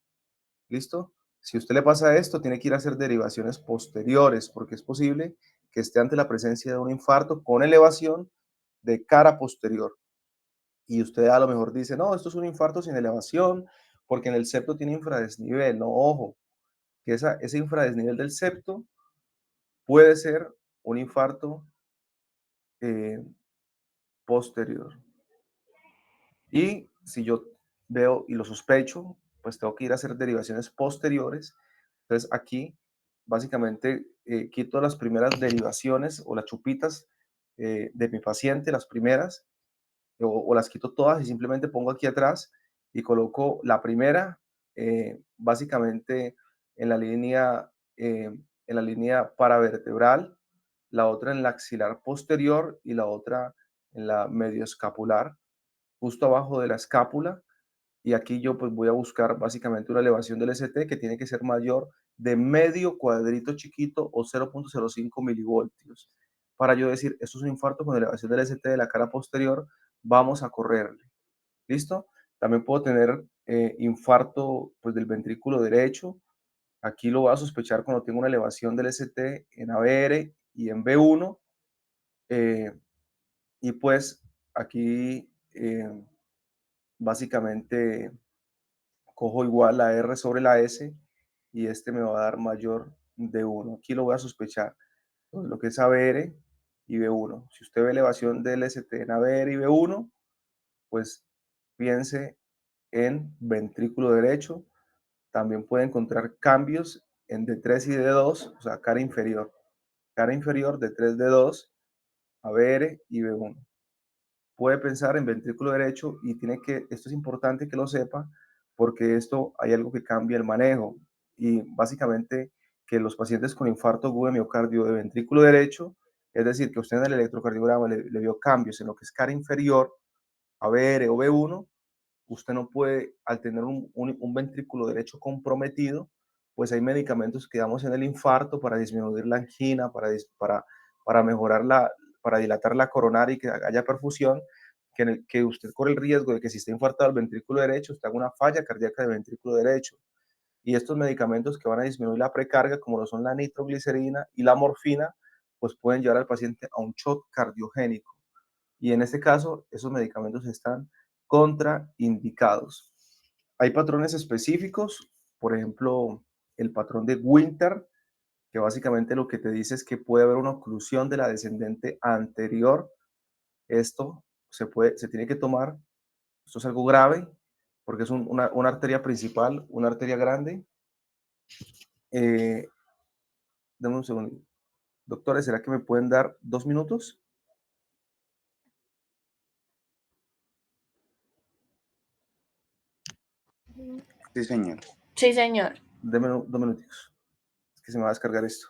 ¿Listo? Si a usted le pasa esto, tiene que ir a hacer derivaciones posteriores porque es posible que esté ante la presencia de un infarto con elevación de cara posterior. Y usted a lo mejor dice, no, esto es un infarto sin elevación, porque en el septo tiene infradesnivel. No, ojo, que ese infradesnivel del septo puede ser un infarto eh, posterior. Y si yo veo y lo sospecho, pues tengo que ir a hacer derivaciones posteriores. Entonces aquí básicamente quito las primeras derivaciones o las chupitas de mi paciente, las primeras, o las quito todas y simplemente pongo aquí atrás y coloco la primera básicamente en la línea paravertebral, la otra en la axilar posterior y la otra en la medioescapular, justo abajo de la escápula. Y aquí yo pues voy a buscar básicamente una elevación del ST que tiene que ser mayor de medio cuadrito chiquito o 0.05 milivoltios. Para yo decir, esto es un infarto con elevación del ST de la cara posterior, vamos a correrle. ¿Listo? También puedo tener infarto pues, del ventrículo derecho. Aquí lo voy a sospechar cuando tengo una elevación del ST en ABR y en B1. Y pues aquí básicamente cojo igual la R sobre la S y este me va a dar mayor de 1. Aquí lo voy a sospechar. Entonces, lo que es ABR y B1. Si usted ve elevación del ST en ABR y B1, pues piense en ventrículo derecho. También puede encontrar cambios en D3 y D2, o sea, cara inferior. Cara inferior D3, D2, ABR y B1. Puede pensar en ventrículo derecho y esto es importante que lo sepa porque esto hay algo que cambia el manejo y básicamente que los pacientes con infarto agudo de miocardio de ventrículo derecho, es decir, que usted en el electrocardiograma le vio cambios en lo que es cara inferior, ABR o B1, usted no puede, al tener un ventrículo derecho comprometido, pues hay medicamentos que damos en el infarto para disminuir la angina, para mejorar para dilatar la coronaria y que haya perfusión, que usted corre el riesgo de que si está infartado el ventrículo derecho, usted haga una falla cardíaca de ventrículo derecho. Y estos medicamentos que van a disminuir la precarga, como lo son la nitroglicerina y la morfina, pues pueden llevar al paciente a un shock cardiogénico. Y en este caso, esos medicamentos están contraindicados. Hay patrones específicos, por ejemplo, el patrón de Winter, que básicamente lo que te dice es que puede haber una oclusión de la descendente anterior. Esto se tiene que tomar, esto es algo grave, porque es una arteria principal, una arteria grande. Dame un segundo. Doctores, ¿será que me pueden dar 2 minutos? Sí, señor. Sí, señor. Deme 2 minutos. Es que se me va a descargar esto.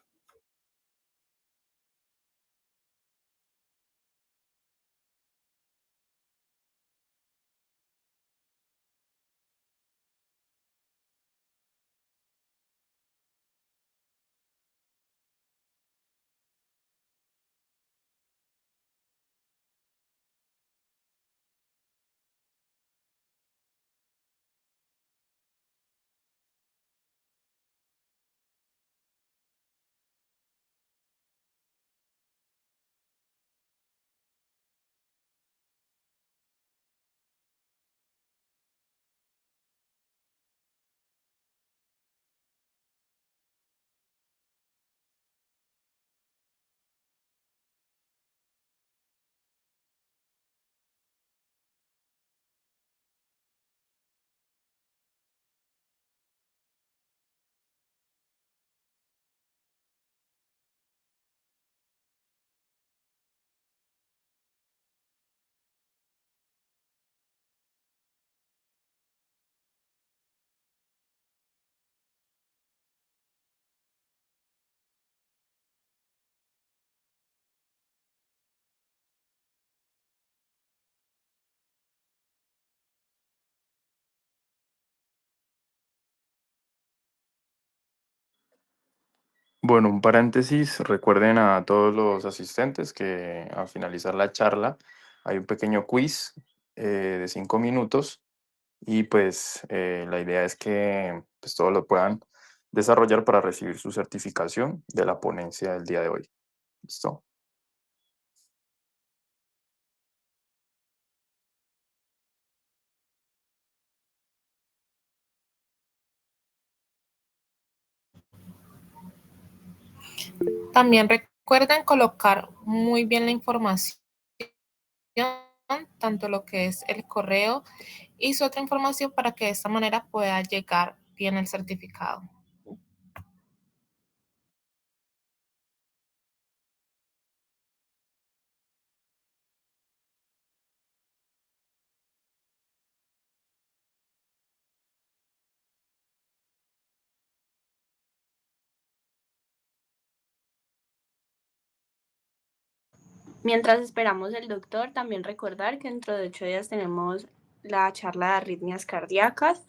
Bueno, un paréntesis, recuerden a todos los asistentes que al finalizar la charla hay un pequeño quiz de 5 minutos y pues la idea es que pues, todos lo puedan desarrollar para recibir su certificación de la ponencia del día de hoy. ¿Listo? También recuerden colocar muy bien la información, tanto lo que es el correo y su otra información para que de esta manera pueda llegar bien el certificado. Mientras esperamos el doctor, también recordar que dentro de 8 días tenemos la charla de arritmias cardíacas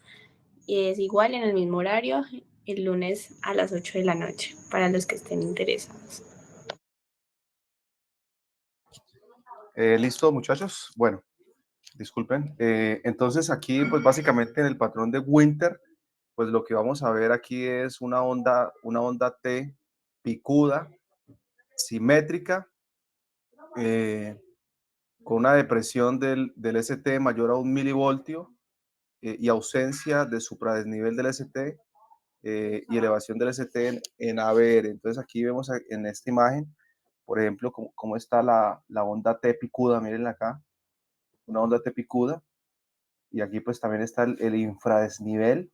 y es igual en el mismo horario, el lunes a las 8 de la noche, para los que estén interesados. ¿Listo, muchachos? Bueno, disculpen. Entonces aquí, pues básicamente en el patrón de Winter, pues lo que vamos a ver aquí es una onda T picuda, simétrica, con una depresión del ST mayor a 1 milivoltio y ausencia de supradesnivel del ST y elevación del ST en ABR. Entonces aquí vemos en esta imagen, por ejemplo, cómo está la onda T picuda, miren acá, una onda T picuda, y aquí pues también está el infradesnivel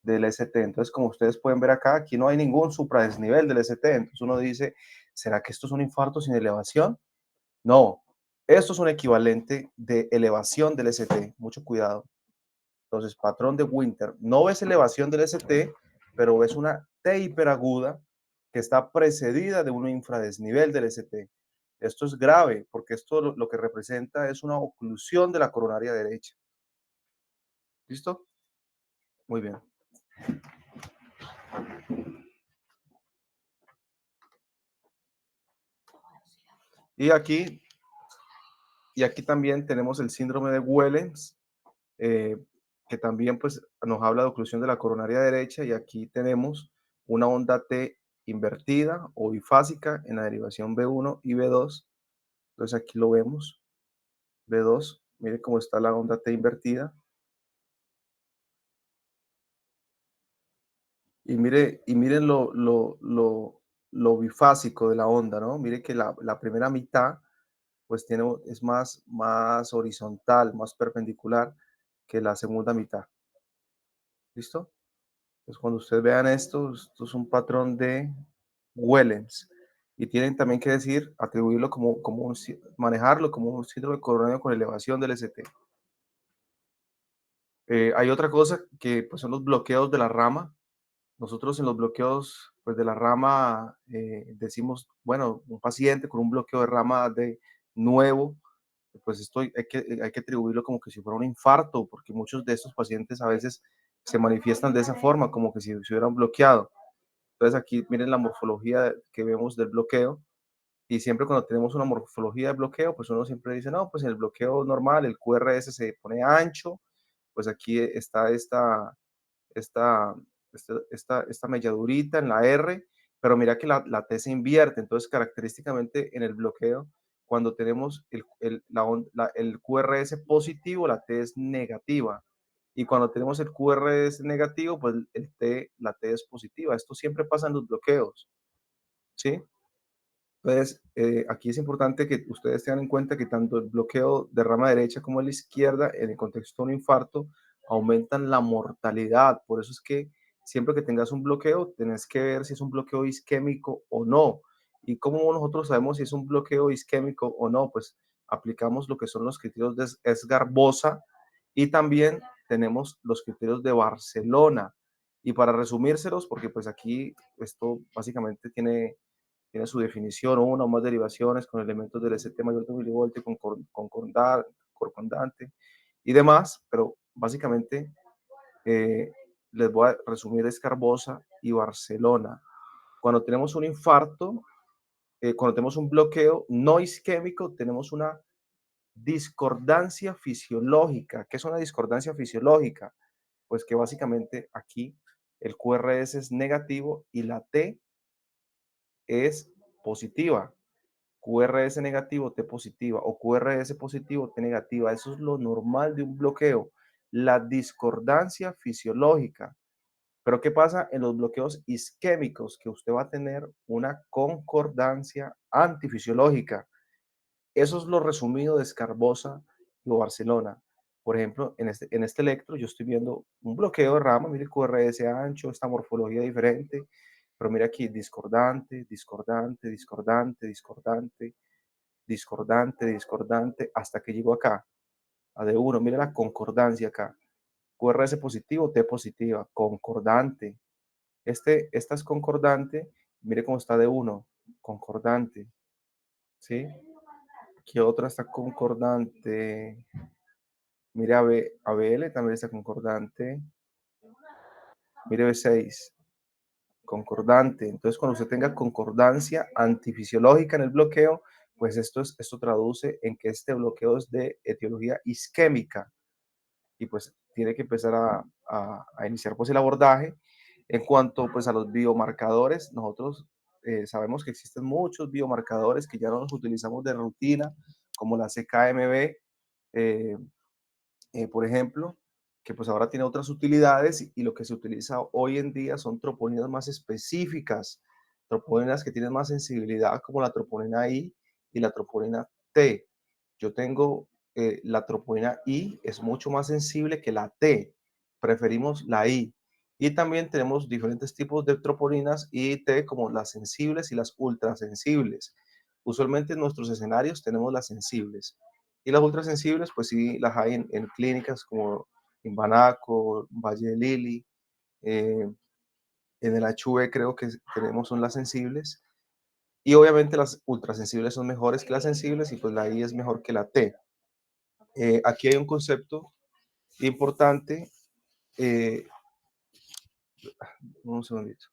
del ST. Entonces, como ustedes pueden ver acá, aquí no hay ningún supradesnivel del ST. Entonces uno dice, ¿será que esto es un infarto sin elevación? No, esto es un equivalente de elevación del ST. Mucho cuidado. Entonces, patrón de Winter, no ves elevación del ST, pero ves una T hiperaguda que está precedida de un infradesnivel del ST. Esto es grave porque esto lo que representa es una oclusión de la coronaria derecha. ¿Listo? Muy bien. Y aquí, también tenemos el síndrome de Wellens, eh, que también pues nos habla de oclusión de la coronaria derecha, y aquí tenemos una onda T invertida o bifásica en la derivación B1 y B2. Entonces aquí lo vemos, B2, mire cómo está la onda T invertida. Y miren lo bifásico de la onda, ¿no? Mire que la primera mitad pues es más horizontal, más perpendicular que la segunda mitad. ¿Listo? Entonces, cuando ustedes vean esto es un patrón de Wellens. y tienen también que decir, atribuirlo manejarlo como un síndrome coronario con elevación del ST. Hay otra cosa que pues, son los bloqueos de la rama. Nosotros en los bloqueos pues, de la rama decimos, bueno, un paciente con un bloqueo de rama de nuevo, pues esto hay que atribuirlo como que si fuera un infarto, porque muchos de estos pacientes a veces se manifiestan de esa forma, como que si se hubieran bloqueado. Entonces aquí miren la morfología que vemos del bloqueo, y siempre cuando tenemos una morfología de bloqueo, pues uno siempre dice, no, pues en el bloqueo normal el QRS se pone ancho, pues aquí está esta, esta melladurita en la R, pero mira que la T se invierte. Entonces, característicamente en el bloqueo, cuando tenemos el QRS positivo, la T es negativa. Y cuando tenemos el QRS negativo, pues la T es positiva. Esto siempre pasa en los bloqueos, ¿sí? Entonces, aquí es importante que ustedes tengan en cuenta que tanto el bloqueo de rama derecha como el izquierda, en el contexto de un infarto, aumentan la mortalidad. Por eso es que siempre que tengas un bloqueo, tenés que ver si es un bloqueo isquémico o no. ¿Y cómo nosotros sabemos si es un bloqueo isquémico o no? Pues aplicamos lo que son los criterios de Esgarbosa y también tenemos los criterios de Barcelona. Y para resumírselos, porque pues aquí esto básicamente tiene su definición, una o más derivaciones con elementos del ST mayor de milivoltio, concordante y demás, pero básicamente les voy a resumir Escarbosa y Barcelona. Cuando tenemos un infarto, cuando tenemos un bloqueo no isquémico, tenemos una discordancia fisiológica. ¿Qué es una discordancia fisiológica? Pues que básicamente aquí el QRS es negativo y la T es positiva. QRS negativo, T positiva, o QRS positivo, T negativa. Eso es lo normal de un bloqueo, la discordancia fisiológica. Pero ¿qué pasa en los bloqueos isquémicos? Que usted va a tener una concordancia antifisiológica. Eso es lo resumido de Escarbosa y Barcelona. Por ejemplo, en este electro yo estoy viendo un bloqueo de rama, mire el QRS ancho, esta morfología diferente, pero mira aquí, discordante, discordante, discordante, discordante, discordante, discordante, hasta que llego acá, a D1. Mira la concordancia acá. QRS positivo, T positiva, concordante. Esta es concordante, mire cómo está D1, concordante, ¿sí? ¿Qué otra está concordante? Mire ABL también está concordante. Mire B6, concordante. Entonces, cuando usted tenga concordancia antifisiológica en el bloqueo, pues esto traduce en que este bloqueo es de etiología isquémica y pues tiene que empezar a iniciar pues el abordaje. En cuanto pues a los biomarcadores, nosotros sabemos que existen muchos biomarcadores que ya no los utilizamos de rutina, como la CKMB, eh, por ejemplo, que pues ahora tiene otras utilidades y lo que se utiliza hoy en día son troponinas más específicas, troponinas que tienen más sensibilidad como la troponina I y la troponina T. Yo tengo la troponina I, es mucho más sensible que la T, preferimos la I. Y también tenemos diferentes tipos de troponinas I y T como las sensibles y las ultrasensibles. Usualmente en nuestros escenarios tenemos las sensibles. Y las ultrasensibles, pues sí, las hay en clínicas como en Banaco, Valle de Lili, en el HV creo que tenemos son las sensibles. Y obviamente las ultrasensibles son mejores que las sensibles y pues la I es mejor que la T. Aquí hay un concepto importante. Un segundito.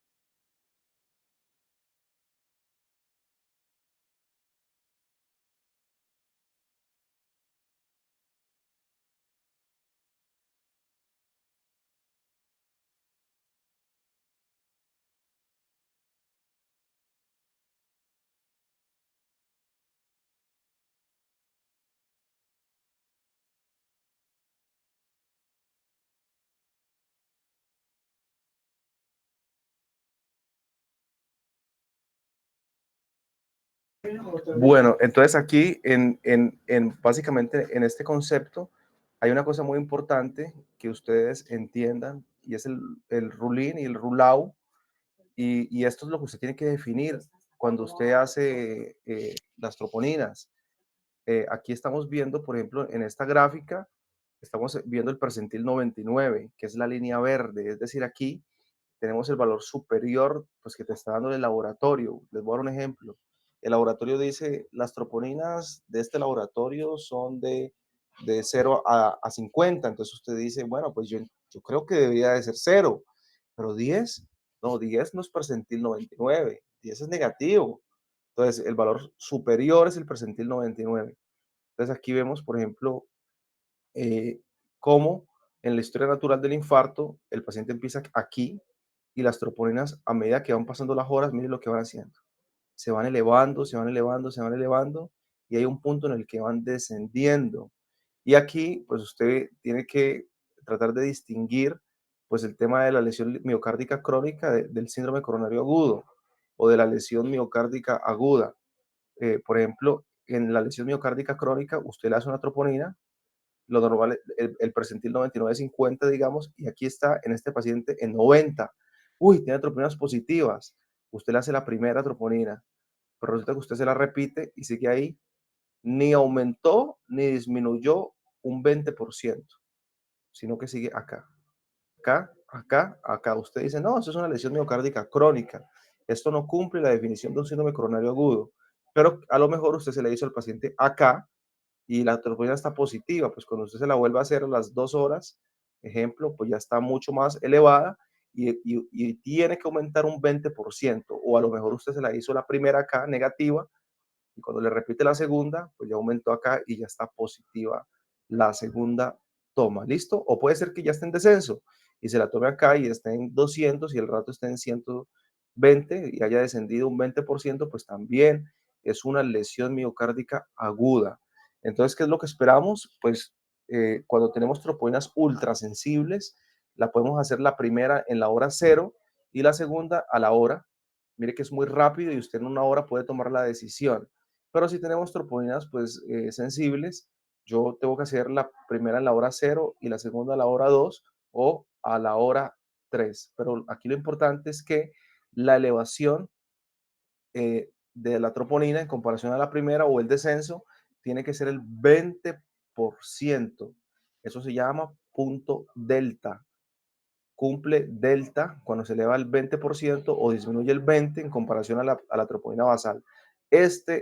Bueno, entonces aquí básicamente en este concepto hay una cosa muy importante que ustedes entiendan y es el rule-in y el rule-out y esto es lo que usted tiene que definir cuando usted hace las troponinas. Aquí estamos viendo, por ejemplo, en esta gráfica, estamos viendo el percentil 99, que es la línea verde, es decir, aquí tenemos el valor superior, pues que te está dando el laboratorio. Les voy a dar un ejemplo. El laboratorio dice, las troponinas de este laboratorio son de 0 a 50. Entonces usted dice, bueno, pues yo creo que debería de ser 0, pero 10, no, 10 no es percentil 99, 10 es negativo. Entonces el valor superior es el percentil 99. Entonces aquí vemos, por ejemplo, cómo en la historia natural del infarto el paciente empieza aquí y las troponinas a medida que van pasando las horas, miren lo que van haciendo. Se van elevando, se van elevando, se van elevando y hay un punto en el que van descendiendo. Y aquí, pues usted tiene que tratar de distinguir pues el tema de la lesión miocárdica crónica del síndrome coronario agudo o de la lesión miocárdica aguda. Por ejemplo, en la lesión miocárdica crónica, usted le hace una troponina, lo normal, el percentil 99 es 50, digamos, y aquí está en este paciente en 90. Uy, tiene troponinas positivas. Usted le hace la primera troponina, pero resulta que usted se la repite y sigue ahí. Ni aumentó ni disminuyó un 20%, sino que sigue acá, acá, acá, acá. Usted dice, no, eso es una lesión miocárdica crónica. Esto no cumple la definición de un síndrome coronario agudo. Pero a lo mejor usted se le hizo al paciente acá y la troponina está positiva, pues cuando usted se la vuelve a hacer a las 2 horas, ejemplo, pues ya está mucho más elevada y tiene que aumentar un 20%, o a lo mejor usted se la hizo la primera acá negativa y cuando le repite la segunda, pues ya aumentó acá y ya está positiva la segunda toma, ¿listo? O puede ser que ya esté en descenso y se la tome acá y esté en 200 y el rato esté en 120 y haya descendido un 20%, pues también es una lesión miocárdica aguda. Entonces, ¿qué es lo que esperamos? Pues cuando tenemos troponinas ultrasensibles, la podemos hacer la primera en la hora 0 y la segunda a la hora. Mire que es muy rápido y usted en una hora puede tomar la decisión. Pero si tenemos troponinas pues sensibles, yo tengo que hacer la primera en la hora 0 y la segunda a la hora 2 o a la hora 3. Pero aquí lo importante es que la elevación de la troponina en comparación a la primera o el descenso tiene que ser el 20%. Eso se llama punto delta. Cumple delta cuando se eleva el 20% o disminuye el 20% en comparación a la troponina basal. Esto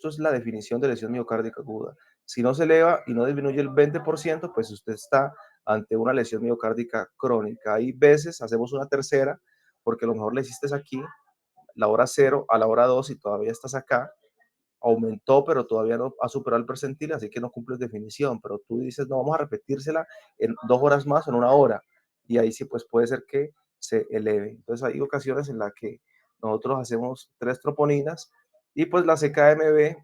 es la definición de lesión miocárdica aguda. Si no se eleva y no disminuye el 20%, pues usted está ante una lesión miocárdica crónica. Hay veces hacemos una tercera, porque a lo mejor le hiciste aquí la hora 0 a la hora 2 y todavía estás acá, aumentó, pero todavía no ha superado el percentil, así que no cumples definición, pero tú dices, no, vamos a repetírsela en 2 horas más o en una hora, y ahí sí, pues puede ser que se eleve. Entonces hay ocasiones en las que nosotros hacemos 3 troponinas, y pues la CKMB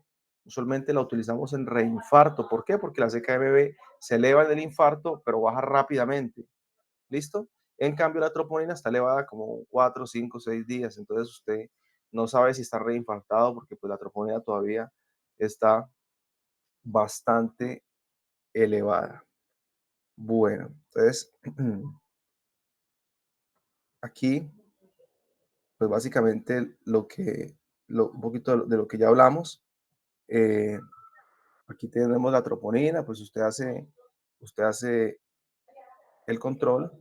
usualmente la utilizamos en reinfarto. ¿Por qué? Porque la CKMB se eleva en el infarto, pero baja rápidamente. ¿Listo? En cambio, la troponina está elevada como 4, 5, 6 días, entonces usted no sabe si está reinfartado porque pues la troponina todavía está bastante elevada. Bueno, entonces aquí pues básicamente un poquito de lo que ya hablamos. Aquí tenemos la troponina, pues usted hace el control.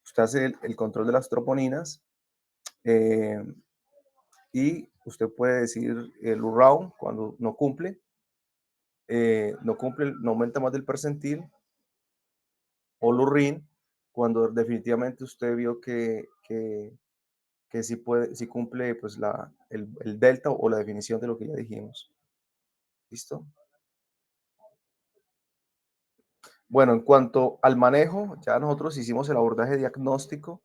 Usted hace el control de las troponinas y usted puede decir el round cuando no cumple, no aumenta más del percentil, o Lurrin cuando definitivamente usted vio que sí cumple pues el delta o la definición de lo que ya dijimos. ¿Listo? Bueno, en cuanto al manejo, ya nosotros hicimos el abordaje diagnóstico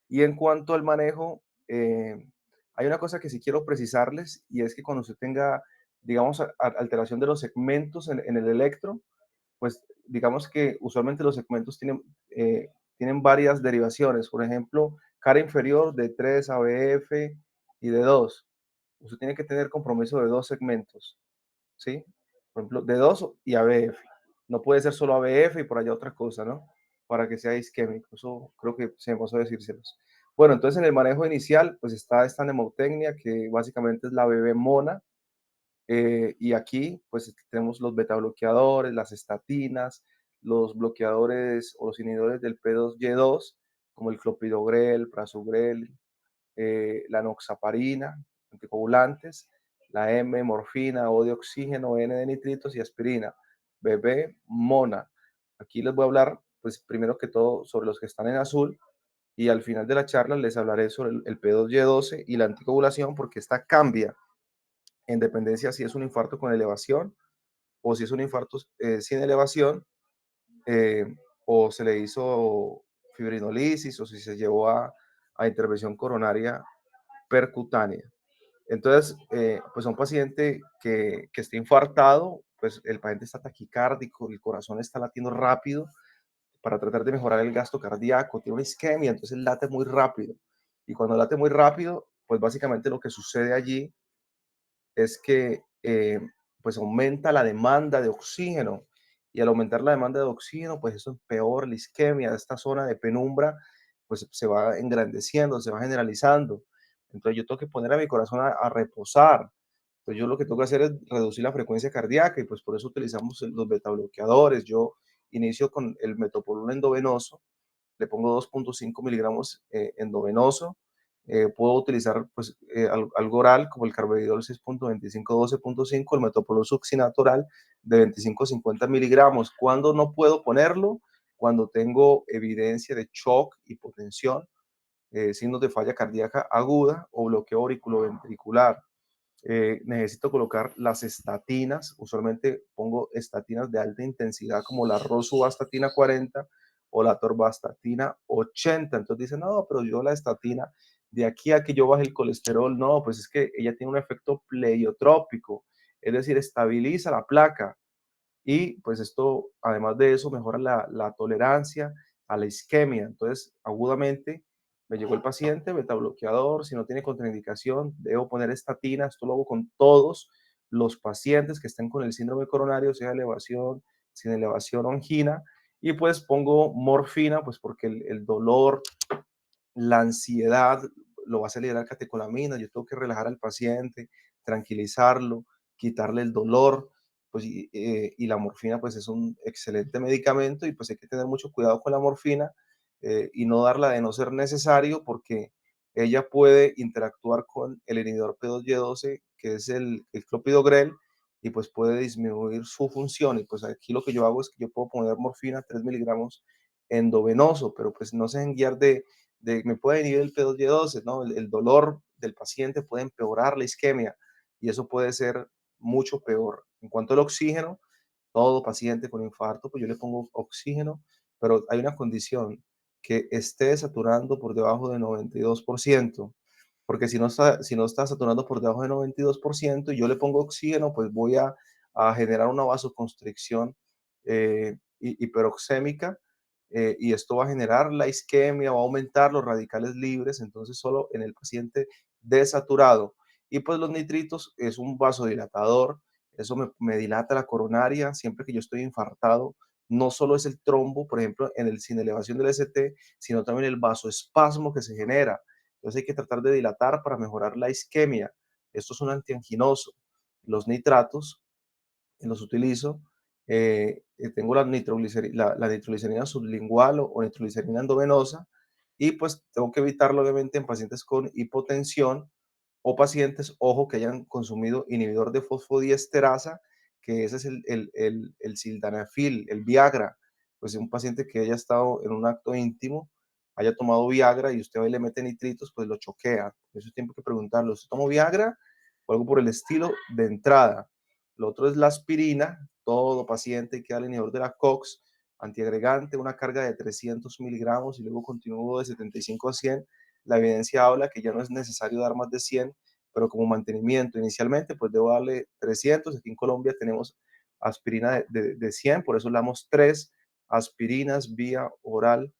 y en cuanto al manejo, hay una cosa que sí quiero precisarles y es que cuando usted tenga, digamos, alteración de los segmentos en el electro, pues digamos que usualmente los segmentos tienen varias derivaciones. Por ejemplo, cara inferior de 3 ABF y de 2. Usted tiene que tener compromiso de 2 segmentos, ¿sí? Por ejemplo, de 2 y ABF. No puede ser solo ABF y por allá otra cosa, ¿no? Para que sea isquémico. Eso creo que se me pasó a decírselos. Bueno, entonces en el manejo inicial, pues está esta mnemotecnia que básicamente es la bebé mona. Y aquí, pues tenemos los beta bloqueadores, las estatinas, los bloqueadores o los inhibidores del P2Y2, como el clopidogrel, prasugrel, la noxaparina, anticoagulantes, la M, morfina, O de oxígeno, N de nitritos y aspirina, bebé mona. Aquí les voy a hablar, pues primero que todo, sobre los que están en azul y al final de la charla les hablaré sobre el P2Y12 y la anticoagulación porque esta cambia en dependencia si es un infarto con elevación o si es un infarto sin elevación, eh, o se le hizo fibrinolisis o si se llevó a intervención coronaria percutánea. Entonces, pues a un paciente que esté infartado, pues el paciente está taquicárdico, el corazón está latiendo rápido para tratar de mejorar el gasto cardíaco, tiene una isquemia, entonces late muy rápido. Y cuando late muy rápido, pues básicamente lo que sucede allí es que pues aumenta la demanda de oxígeno y al aumentar la demanda de oxígeno, pues eso empeora la isquemia, esta zona de penumbra, pues se va engrandeciendo, se va generalizando. Entonces yo tengo que poner a mi corazón a reposar. Entonces yo lo que tengo que hacer es reducir la frecuencia cardíaca y pues por eso utilizamos los beta bloqueadores. Yo inicio con el metoprolol endovenoso, le pongo 2.5 miligramos endovenoso. Puedo utilizar pues, algo oral como el carvedilol 6.25-12.5, el metoprolol succinato oral de 25 a 50 miligramos. ¿Cuándo no puedo ponerlo? Cuando tengo evidencia de shock, hipotensión, signos de falla cardíaca aguda o bloqueo auriculoventricular. Necesito colocar las estatinas, usualmente pongo estatinas de alta intensidad como la rosuvastatina 40 o la torvastatina 80. Entonces dicen, no, pero yo la estatina, de aquí a que yo baje el colesterol, no, pues es que ella tiene un efecto pleiotrópico, es decir, estabiliza la placa y pues esto, además de eso, mejora la tolerancia a la isquemia. Entonces, agudamente me llegó el paciente, beta bloqueador, si no tiene contraindicación, debo poner estatina. Esto lo hago con todos los pacientes que estén con el síndrome coronario, sea elevación, sin elevación o angina. Y pues pongo morfina, pues porque el dolor, la ansiedad lo va a acelerar catecolamina. Yo tengo que relajar al paciente, tranquilizarlo, quitarle el dolor, pues, y la morfina pues es un excelente medicamento y pues hay que tener mucho cuidado con la morfina y no darla de no ser necesario porque ella puede interactuar con el inhibidor P2Y12 que es el clopidogrel y pues puede disminuir su función y pues aquí lo que yo hago es que yo puedo poner morfina 3 miligramos endovenoso, pero pues no se dejen guiar me puede inhibir el P2Y12, ¿no? El dolor del paciente puede empeorar la isquemia y eso puede ser mucho peor. En cuanto al oxígeno, todo paciente con infarto, pues yo le pongo oxígeno, pero hay una condición, que esté saturando por debajo de 92%, porque si no está saturando por debajo de 92% y yo le pongo oxígeno, pues voy a generar una vasoconstricción hiperoxémica y esto va a generar la isquemia, va a aumentar los radicales libres, entonces solo en el paciente desaturado. Y pues los nitritos es un vasodilatador, eso me dilata la coronaria siempre que yo estoy infartado. No solo es el trombo, por ejemplo, sin elevación del ST, sino también el vasoespasmo que se genera. Entonces hay que tratar de dilatar para mejorar la isquemia. Esto es un antianginoso. Los nitratos los utilizo. Tengo la nitroglicerina sublingual o nitroglicerina endovenosa y pues tengo que evitarlo obviamente en pacientes con hipotensión o pacientes, ojo, que hayan consumido inhibidor de fosfodiesterasa, que ese es el sildenafil, el Viagra. Pues un paciente que haya estado en un acto íntimo, haya tomado Viagra y usted hoy le mete nitritos, pues lo choquea. Eso tiene que preguntarlo, ¿usted tomó Viagra o algo por el estilo de entrada? Lo otro es la aspirina. Todo paciente que da el inhibidor de la COX, antiagregante, una carga de 300 miligramos y luego continúo de 75 a 100. La evidencia habla que ya no es necesario dar más de 100, pero como mantenimiento inicialmente, pues debo darle 300. Aquí en Colombia tenemos aspirina de 100, por eso le damos 3 aspirinas vía oral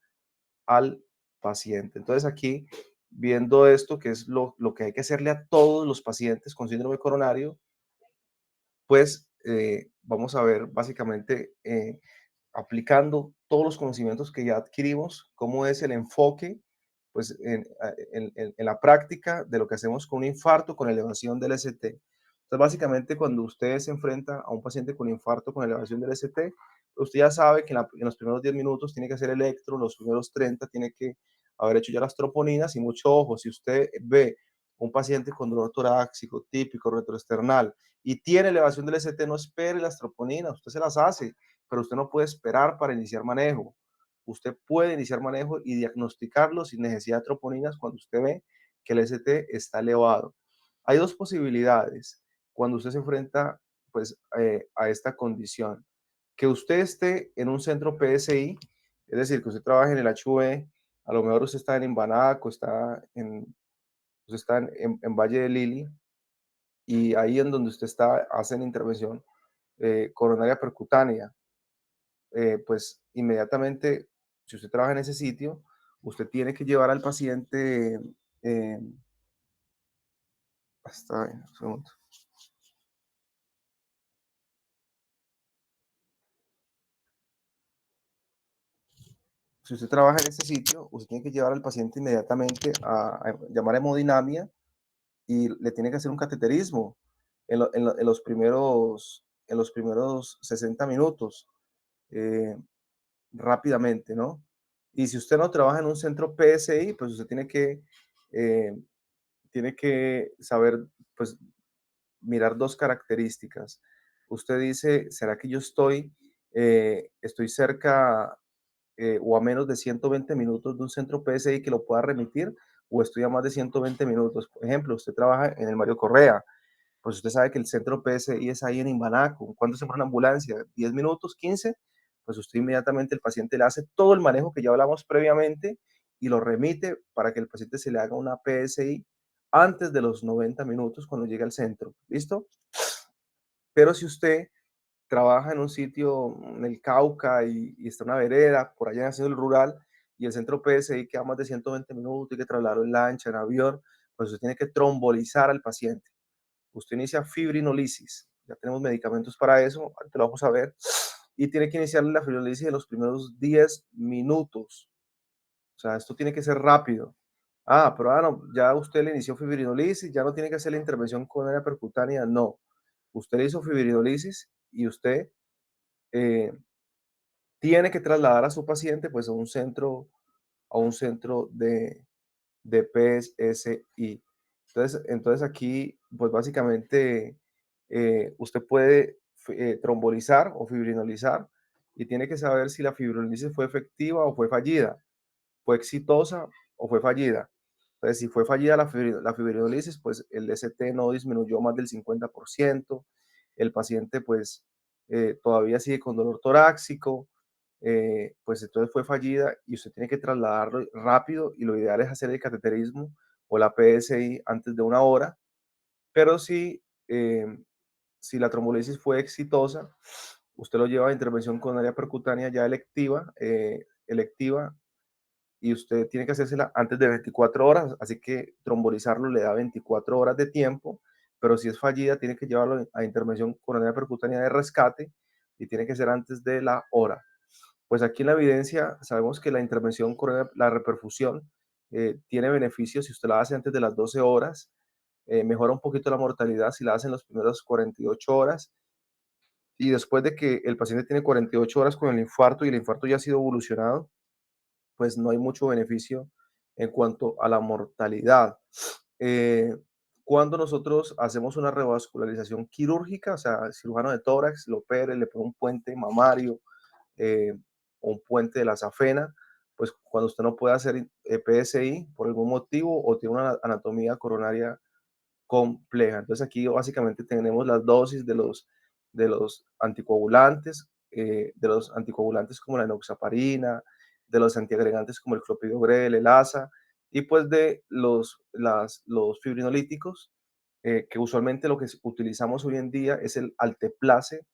al paciente. Entonces aquí, viendo esto, que es lo que hay que hacerle a todos los pacientes con síndrome coronario, pues vamos a ver básicamente aplicando todos los conocimientos que ya adquirimos, cómo es el enfoque pues en la práctica de lo que hacemos con un infarto con elevación del ST. Entonces, básicamente, cuando usted se enfrenta a un paciente con infarto con elevación del ST, usted ya sabe que en los primeros 10 minutos tiene que hacer electro, los primeros 30 tiene que haber hecho ya las troponinas y mucho ojo, si usted ve un paciente con dolor torácico típico retroesternal y tiene elevación del ST, no espere las troponinas, usted se las hace, pero usted no puede esperar para iniciar manejo. Usted puede iniciar manejo y diagnosticarlo sin necesidad de troponinas cuando usted ve que el ST está elevado. Hay dos posibilidades cuando usted se enfrenta pues, a esta condición. Que usted esté en un centro PSI, es decir, que usted trabaje en el HV, a lo mejor usted está en Imbanaco, usted está en Valle de Lili, y ahí en donde usted está hacen intervención coronaria percutánea. Pues inmediatamente, si usted trabaja en ese sitio, usted tiene que llevar al paciente, eh, hasta, un segundo. Si usted trabaja en ese sitio, usted tiene que llevar al paciente inmediatamente a llamar a hemodinamia y le tiene que hacer un cateterismo en los primeros 60 minutos, eh, rápidamente, ¿no? Y si usted no trabaja en un centro PSI, pues usted eh, tiene que saber, pues, mirar dos características. Usted dice, ¿será que yo estoy cerca o a menos de 120 minutos de un centro PSI que lo pueda remitir o estoy a más de 120 minutos? Por ejemplo, usted trabaja en el Mario Correa, pues usted sabe que el centro PSI es ahí en Imbanaco. ¿Cuánto se demora una ambulancia? ¿10 minutos? ¿15? Pues usted inmediatamente, el paciente le hace todo el manejo que ya hablamos previamente y lo remite para que el paciente se le haga una PSI antes de los 90 minutos cuando llegue al centro. ¿Listo? Pero si usted trabaja en un sitio en el Cauca y está en una vereda, por allá haciendo el rural, y el centro PSI queda más de 120 minutos, hay que trasladarlo en lancha, en avión, pues usted tiene que trombolizar al paciente. Usted inicia fibrinolisis, ya tenemos medicamentos para eso, ahorita lo vamos a ver, y tiene que iniciar la fibrinolisis en los primeros 10 minutos. O sea, esto tiene que ser rápido. Pero no, ya usted le inició fibrinolisis, ya no tiene que hacer la intervención coronaria percutánea, no. Usted le hizo fibrinolisis y usted eh, tiene que trasladar a su paciente pues a un centro de PSI. Entonces aquí, pues básicamente, usted puede trombolizar o fibrinolizar y tiene que saber si la fibrinolisis fue efectiva o fue fallida, fue exitosa o fue fallida. Entonces, si fue fallida la fibrinolisis, pues el ST no disminuyó más del 50%, el paciente pues todavía sigue con dolor torácico, pues entonces fue fallida y usted tiene que trasladarlo rápido y lo ideal es hacer el cateterismo o la PSI antes de 1 hora, pero si la trombolisis fue exitosa, usted lo lleva a intervención coronaria percutánea ya electiva y usted tiene que hacérsela antes de 24 horas, así que trombolizarlo le da 24 horas de tiempo, pero si es fallida tiene que llevarlo a intervención coronaria percutánea de rescate y tiene que ser antes de la hora. Pues aquí en la evidencia sabemos que la intervención coronaria, la reperfusión, tiene beneficios si usted la hace antes de las 12 horas, mejora un poquito la mortalidad si la hace en las primeras 48 horas y después de que el paciente tiene 48 horas con el infarto y el infarto ya ha sido evolucionado, pues no hay mucho beneficio en cuanto a la mortalidad. Eh, cuando nosotros hacemos una revascularización quirúrgica, o sea, el cirujano de tórax lo opera, le pone un puente mamario eh, o un puente de la safena, pues cuando usted no puede hacer PSI por algún motivo o tiene una anatomía coronaria compleja. Entonces aquí básicamente tenemos las dosis de los anticoagulantes como la enoxaparina, de los antiagregantes como el clopidogrel, el ASA, y pues de los fibrinolíticos, que usualmente lo que utilizamos hoy en día es el alteplase,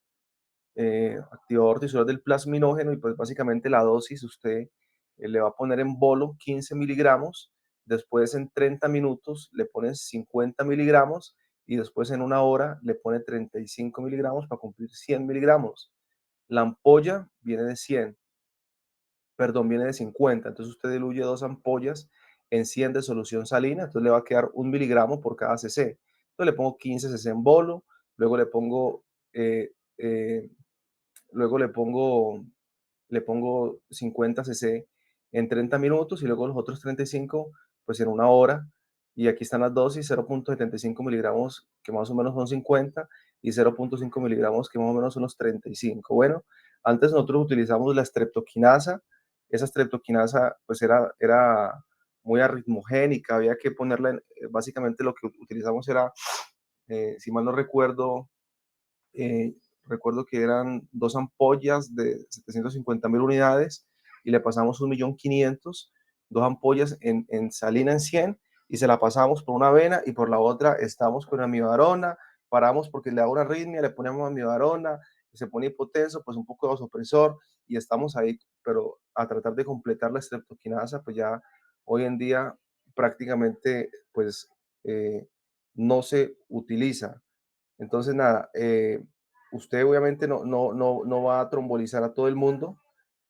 activador tisular del plasminógeno, y pues básicamente la dosis usted le va a poner en bolo 15 miligramos, después en 30 minutos le pone 50 miligramos y después en 1 hora le pone 35 miligramos para cumplir 100 miligramos. La ampolla viene de 100, perdón, viene de 50, entonces usted diluye 2 ampollas en 100 de solución salina, entonces le va a quedar 1 miligramo por cada cc. Entonces le pongo 15 cc en bolo, luego le pongo, eh, eh, luego le pongo 50 cc en 30 minutos y luego los otros 35 pues en 1 hora. Y aquí están las dosis, 0.75 miligramos, que más o menos son 50, y 0.5 miligramos, que más o menos son los 35. Bueno, antes nosotros utilizamos la streptokinasa. Esa streptokinasa pues era muy arritmogénica, había que ponerla básicamente lo que utilizamos era, si mal no recuerdo, eh, recuerdo que eran 2 ampollas de 750.000 unidades y le pasamos 1.500.000, 2 ampollas en salina en 100 y se la pasamos por una vena y por la otra estamos con amibarona, paramos porque le da una arritmia, le ponemos amibarona, se pone hipotenso, pues un poco de vasopresor y estamos ahí, pero a tratar de completar la streptokinasa, pues ya hoy en día prácticamente pues no se utiliza. Entonces, nada, usted obviamente no va a trombolizar a todo el mundo.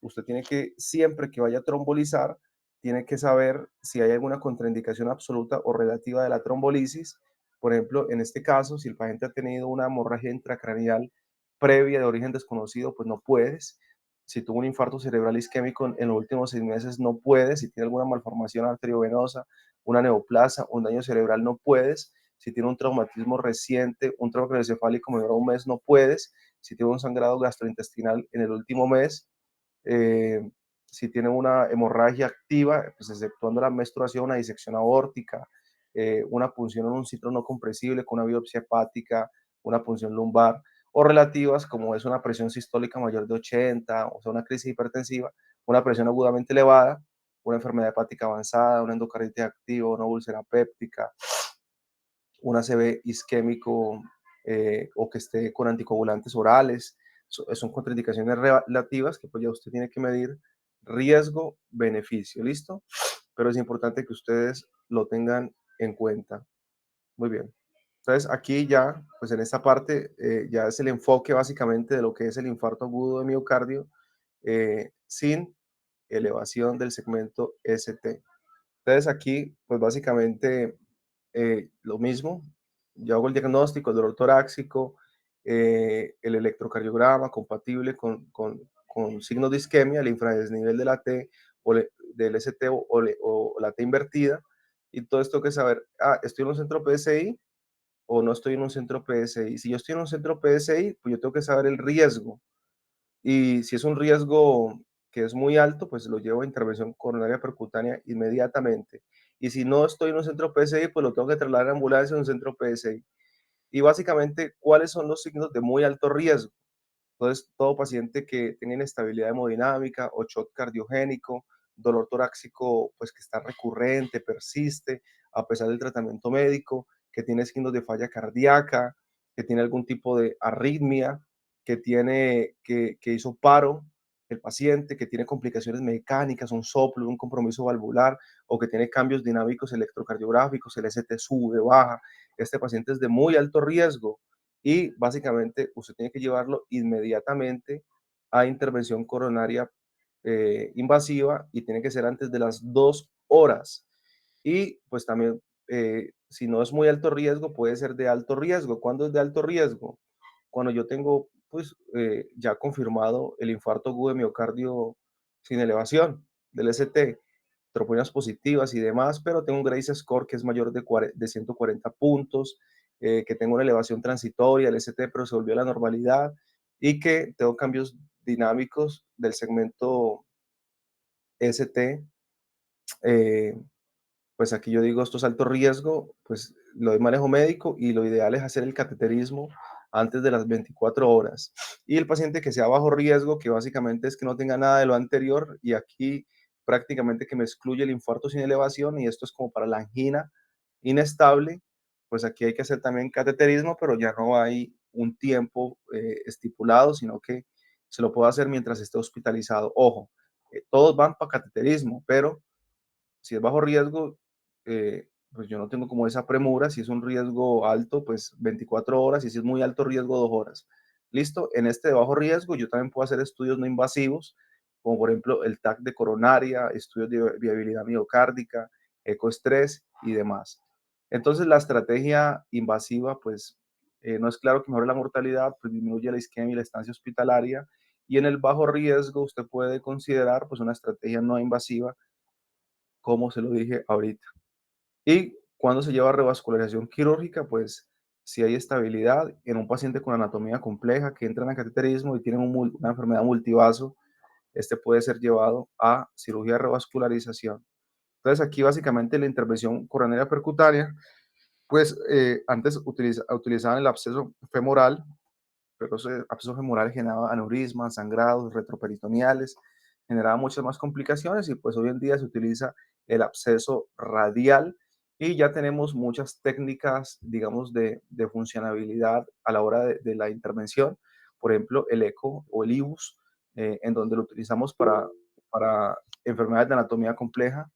Usted tiene que, siempre que vaya a trombolizar, tiene que saber si hay alguna contraindicación absoluta o relativa de la trombolisis. Por ejemplo, en este caso, si el paciente ha tenido una hemorragia intracraneal previa de origen desconocido, pues no puedes. Si tuvo un infarto cerebral isquémico en los últimos 6 meses, no puedes. Si tiene alguna malformación arteriovenosa, una neoplasia, un daño cerebral, no puedes. Si tiene un traumatismo reciente, un trauma craneoencefálico menor a un mes, no puedes. Si tiene un sangrado gastrointestinal en el último mes, eh, si tiene una hemorragia activa, pues exceptuando la menstruación, una disección aórtica, una punción en un sitio no compresible con una biopsia hepática, una punción lumbar, o relativas como es una presión sistólica mayor de 80, o sea, una crisis hipertensiva, una presión agudamente elevada, una enfermedad hepática avanzada, una endocarditis activa, una úlcera péptica, un ACV isquémico o que esté con anticoagulantes orales. Son contraindicaciones relativas que pues ya usted tiene que medir riesgo-beneficio, ¿listo? Pero es importante que ustedes lo tengan en cuenta. Muy bien. Entonces aquí ya, pues en esta parte ya es el enfoque básicamente de lo que es el infarto agudo de miocardio sin elevación del segmento ST. Entonces aquí, pues básicamente lo mismo, yo hago el diagnóstico, el dolor torácico, el electrocardiograma compatible con signos de isquemia, el infradesnivel de la T o del ST o la T invertida, y todo esto que saber, estoy en un centro PSI o no estoy en un centro PSI. Si yo estoy en un centro PSI, pues yo tengo que saber el riesgo, y si es un riesgo que es muy alto, pues lo llevo a intervención coronaria percutánea inmediatamente. Y si no estoy en un centro PSI, pues lo tengo que trasladar en ambulancia a un centro PSI. Y básicamente, ¿cuáles son los signos de muy alto riesgo? Entonces, todo paciente que tenga inestabilidad hemodinámica o shock cardiogénico, dolor torácico, pues que está recurrente, persiste, a pesar del tratamiento médico, que tiene signos de falla cardíaca, que tiene algún tipo de arritmia, que hizo paro el paciente, que tiene complicaciones mecánicas, un soplo, un compromiso valvular, o que tiene cambios dinámicos electrocardiográficos, el ST sube, baja. Este paciente es de muy alto riesgo y básicamente usted tiene que llevarlo inmediatamente a intervención coronaria invasiva y tiene que ser antes de las 2 horas. Y pues también, si no es muy alto riesgo, puede ser de alto riesgo. ¿Cuándo es de alto riesgo? Cuando yo tengo pues ya confirmado el infarto agudo de miocardio sin elevación del ST, troponías positivas y demás, pero tengo un Grace score que es mayor de 140 puntos, que tengo una elevación transitoria, el ST, pero se volvió a la normalidad, y que tengo cambios dinámicos del segmento ST. Pues aquí yo digo, esto es alto riesgo, pues lo de manejo médico y lo ideal es hacer el cateterismo antes de las 24 horas. Y el paciente que sea bajo riesgo, que básicamente es que no tenga nada de lo anterior, y aquí prácticamente que me excluye el infarto sin elevación, y esto es como para la angina inestable, pues aquí hay que hacer también cateterismo, pero ya no hay un tiempo estipulado, sino que se lo puedo hacer mientras esté hospitalizado. Ojo, todos van para cateterismo, pero si es bajo riesgo, pues yo no tengo como esa premura. Si es un riesgo alto, pues 24 horas, y si es muy alto riesgo, 2 horas. Listo, en este de bajo riesgo yo también puedo hacer estudios no invasivos, como por ejemplo el TAC de coronaria, estudios de viabilidad miocárdica, ecoestrés y demás. Entonces, la estrategia invasiva, pues, no es claro que mejore la mortalidad, pues disminuye la isquemia y la estancia hospitalaria, y en el bajo riesgo usted puede considerar, pues, una estrategia no invasiva, como se lo dije ahorita. Y cuando se lleva a revascularización quirúrgica, pues, si hay estabilidad en un paciente con anatomía compleja que entra en cateterismo y tiene una enfermedad multivaso, este puede ser llevado a cirugía de revascularización. Entonces, aquí básicamente la intervención coronaria percutánea, pues antes utilizaban el absceso femoral, pero ese absceso femoral generaba aneurismas, sangrados, retroperitoneales, generaba muchas más complicaciones y pues hoy en día se utiliza el absceso radial y ya tenemos muchas técnicas, digamos, de funcionabilidad a la hora de la intervención. Por ejemplo, el eco o el IBUS, en donde lo utilizamos para enfermedades de anatomía compleja.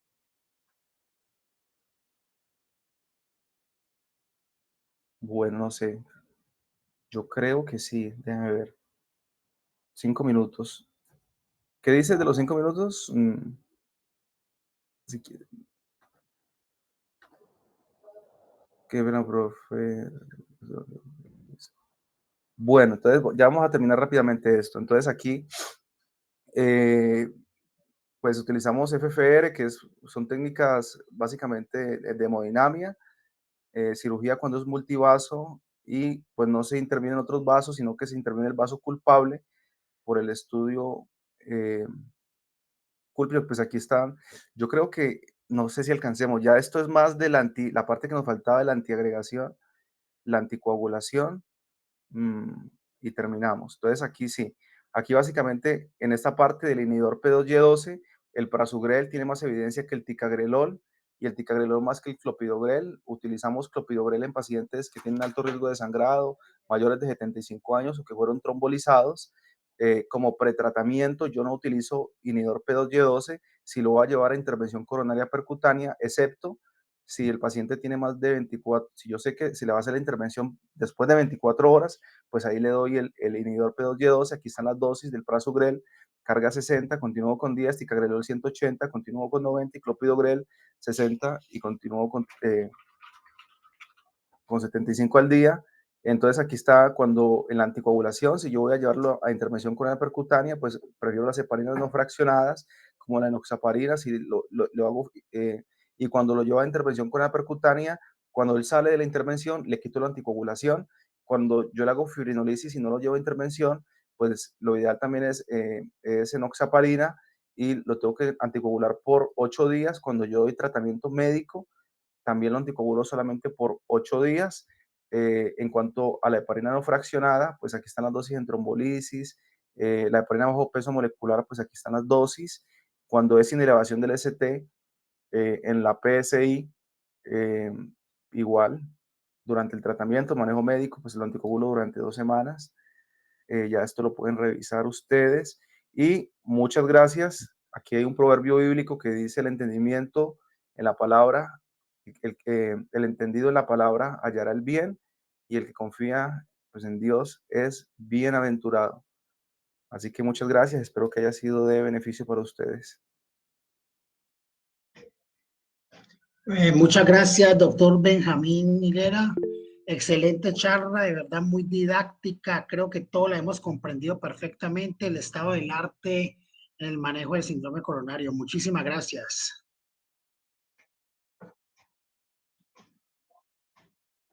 Bueno, no sé, yo creo que sí, déjame ver. 5 minutos. ¿Qué dices de los 5 minutos? Si quiere. Qué bueno, profe. Bueno, entonces ya vamos a terminar rápidamente esto. Entonces aquí, pues utilizamos FFR, son técnicas básicamente de hemodinamia, cirugía cuando es multivaso y pues no se intervienen otros vasos, sino que se interviene el vaso culpable por el estudio culpable. Pues aquí están. Yo creo que, no sé si alcancemos, ya esto es más de la parte que nos faltaba de la antiagregación, la anticoagulación, y terminamos. Entonces aquí sí, aquí básicamente en esta parte del inhibidor P2Y12, el prasugrel tiene más evidencia que el ticagrelol y el ticagrelol más que el clopidogrel. Utilizamos clopidogrel en pacientes que tienen alto riesgo de sangrado, mayores de 75 años o que fueron trombolizados. Como pretratamiento yo no utilizo inhibidor P2Y12 si lo voy a llevar a intervención coronaria percutánea, excepto si el paciente tiene más de 24, si yo sé que si le va a hacer la intervención después de 24 horas, pues ahí le doy el inhibidor P2Y12, aquí están las dosis del prasugrel, carga 60, continúo con 10, ticagrelol 180, continúo con 90, y clopidogrel 60 y continúo con 75 al día. Entonces aquí está cuando en la anticoagulación, si yo voy a llevarlo a intervención coronaria percutánea, pues prefiero las heparinas no fraccionadas, como la enoxaparina, si lo hago, y cuando lo llevo a intervención coronaria percutánea, cuando él sale de la intervención, le quito la anticoagulación. Cuando yo le hago fibrinolisis y no lo llevo a intervención, pues lo ideal también es enoxaparina y lo tengo que anticoagular por 8 días. Cuando yo doy tratamiento médico, también lo anticoagulo solamente por 8 días. En cuanto a la heparina no fraccionada, pues aquí están las dosis en trombolisis. La heparina bajo peso molecular, pues aquí están las dosis. Cuando es sin elevación del ST, en la PSI, igual, durante el tratamiento, manejo médico, pues lo anticoagulo durante 2 semanas. Ya esto lo pueden revisar ustedes. Y muchas gracias. Aquí hay un proverbio bíblico que dice: el entendimiento en la palabra, el entendido en la palabra hallará el bien, y el que confía pues en Dios es bienaventurado. Así que muchas gracias, espero que haya sido de beneficio para ustedes. Muchas gracias, doctor Benjamín Hilera. Excelente charla, de verdad muy didáctica. Creo que todo la hemos comprendido perfectamente, el estado del arte en el manejo del síndrome coronario. Muchísimas gracias.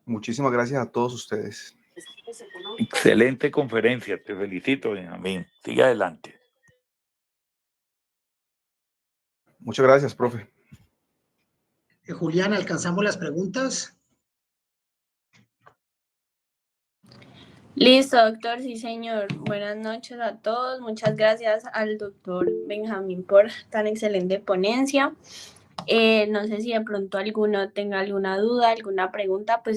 Muchísimas gracias a todos ustedes. Excelente conferencia, te felicito, Benjamín. Sigue adelante. Muchas gracias, profe. Julián, ¿alcanzamos las preguntas? Listo, doctor, sí, señor. Buenas noches a todos. Muchas gracias al doctor Benjamín por tan excelente ponencia. No sé si de pronto alguno tenga alguna duda, alguna pregunta, pues